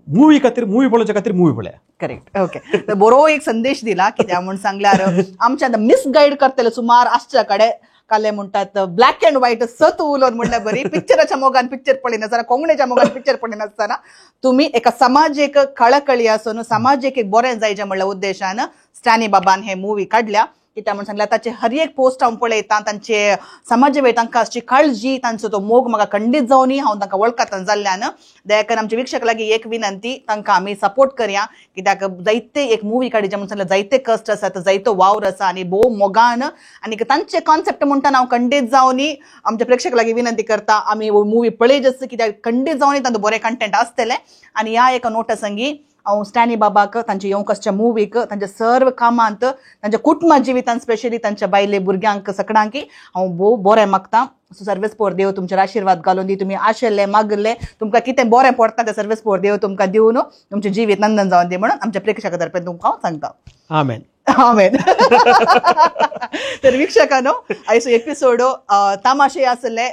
movie पळोवच्या खातीर मुवी पळया करेक्ट ओके तर बरो एक संदेश दिला की त्या म्हणून सांगल्यार आमच्या मिसगाईड करतले सुमार आसच्या कडे काले म्हणटात ब्लॅक अँड व्हाईट सत उलोवन म्हणल्यार बरी पिक्चराच्या मोगान पिक्चर पळयनासतना कोंकणीच्या मोगान पिक्चर पळयनासतना तुम्ही एका समाजीक कळकळी आसून समाजीक एक बरें जायचें म्हणल्या उद्देशान स्टॅनी बाबान हे मुवी काडल्या कित्याक म्हणून सांगल्यार ताचे हर एक पोस्ट हांव पळयतां तांचे समाजा वेळ तांकां आसची काळजी तांचो तो मोग म्हाका खंडीत जावनी हांव तांकां वळखतां जाल्ल्यान दया करून आमच्या विक्षक लागीं एक विनंती तांकां आमी सपोर्ट करया कित्याक जायते एक मुवी काडी म्हणून सांगल्यार जायते कश्ट आसात जायतो वावर आसा आनी भोव मोगान आनी तांचे कॉन्सेप्ट म्हणटाना हांव खंडीत जावनी आमच्या प्रेक्षक लागीं विनंती करता आमी मुवी पळयत कित्याक खंडीत जावनी तांचो बरें कंटेंट आसतलें आनी ह्या एका नोटा संगी हांव स्टॅनी बाबाक तांच्या येवंकच्या मुवीक तांच्या सर्व कामांत तांच्या कुटुंब जिवितांत स्पेशली तांच्या बायले भुरग्यांक सगळ्यांक हांव भोव बरें मागतां सो सर्वेस्पोर देव तुमचेर आशिर्वाद घालून दी तुमी आशिल्ले मागले तुमकां कितें बरें पडटा तें सर्वेस्पोर देव तुमकां दिवन तुमचें जिवीत नंदन जावन दी म्हणून आमच्या प्रेक्षकां तर्फे तुमकां हांव सांगता आमेन आमेन तर विक्षकांनो आयचो एपिसोड तमाशे आसले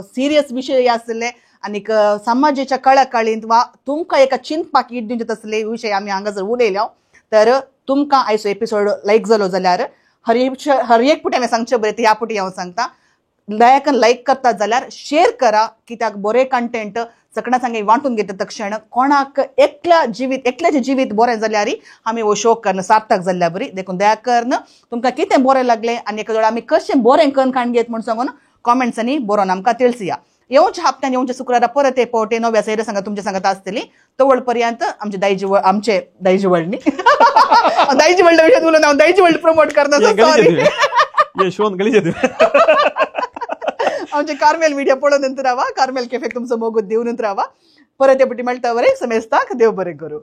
सिरियस विशय आसले आणि समाजाच्या कळकळींत वा तुमकां एका चिंतपाक ईट दिवचे तसले विशय आमी हांगासर उलयल्या तर तुमकां आयचो एपिसोड लायक जालो जाल्यार हर एक पुटी हांवें सांगचें बरें ह्या पुटी हांव सांगता दयाकन लायक करतात जाल्यार शेअर करा कित्याक बरें कंटेंट सगळ्यां सांगे वांटून घेता तक्षण कोणाक एकल्याचें जिवीत बरें जाल्यार आमी हो शो करणं सार्थक जाल्ल्या बरी देखून दया करून तुमकां कितें बरें लागलें आनी एका आमी कशें बरें करून काण घेत म्हूण सांगून कॉमेंट्सांनी बरोवन आमकां तिळसिया येवच्या हप्त्यान येवच्या शुक्रारा परत हे पावटे नव्या सैर सांगा तुमच्या सांगत आसतली तवळ पर्यंत आमचे दायजी वर्ल्ड विशयात उलोवन हांव दायजी वर्ल्ड प्रमोट करता आमचे कार्मेल मिडिया पळोवन रावा कार्मेल कॅफेक तुमचो मोगूत दिवन रावा परत हे पटी मेळटा बरें समेस्ताक देव बरें करूं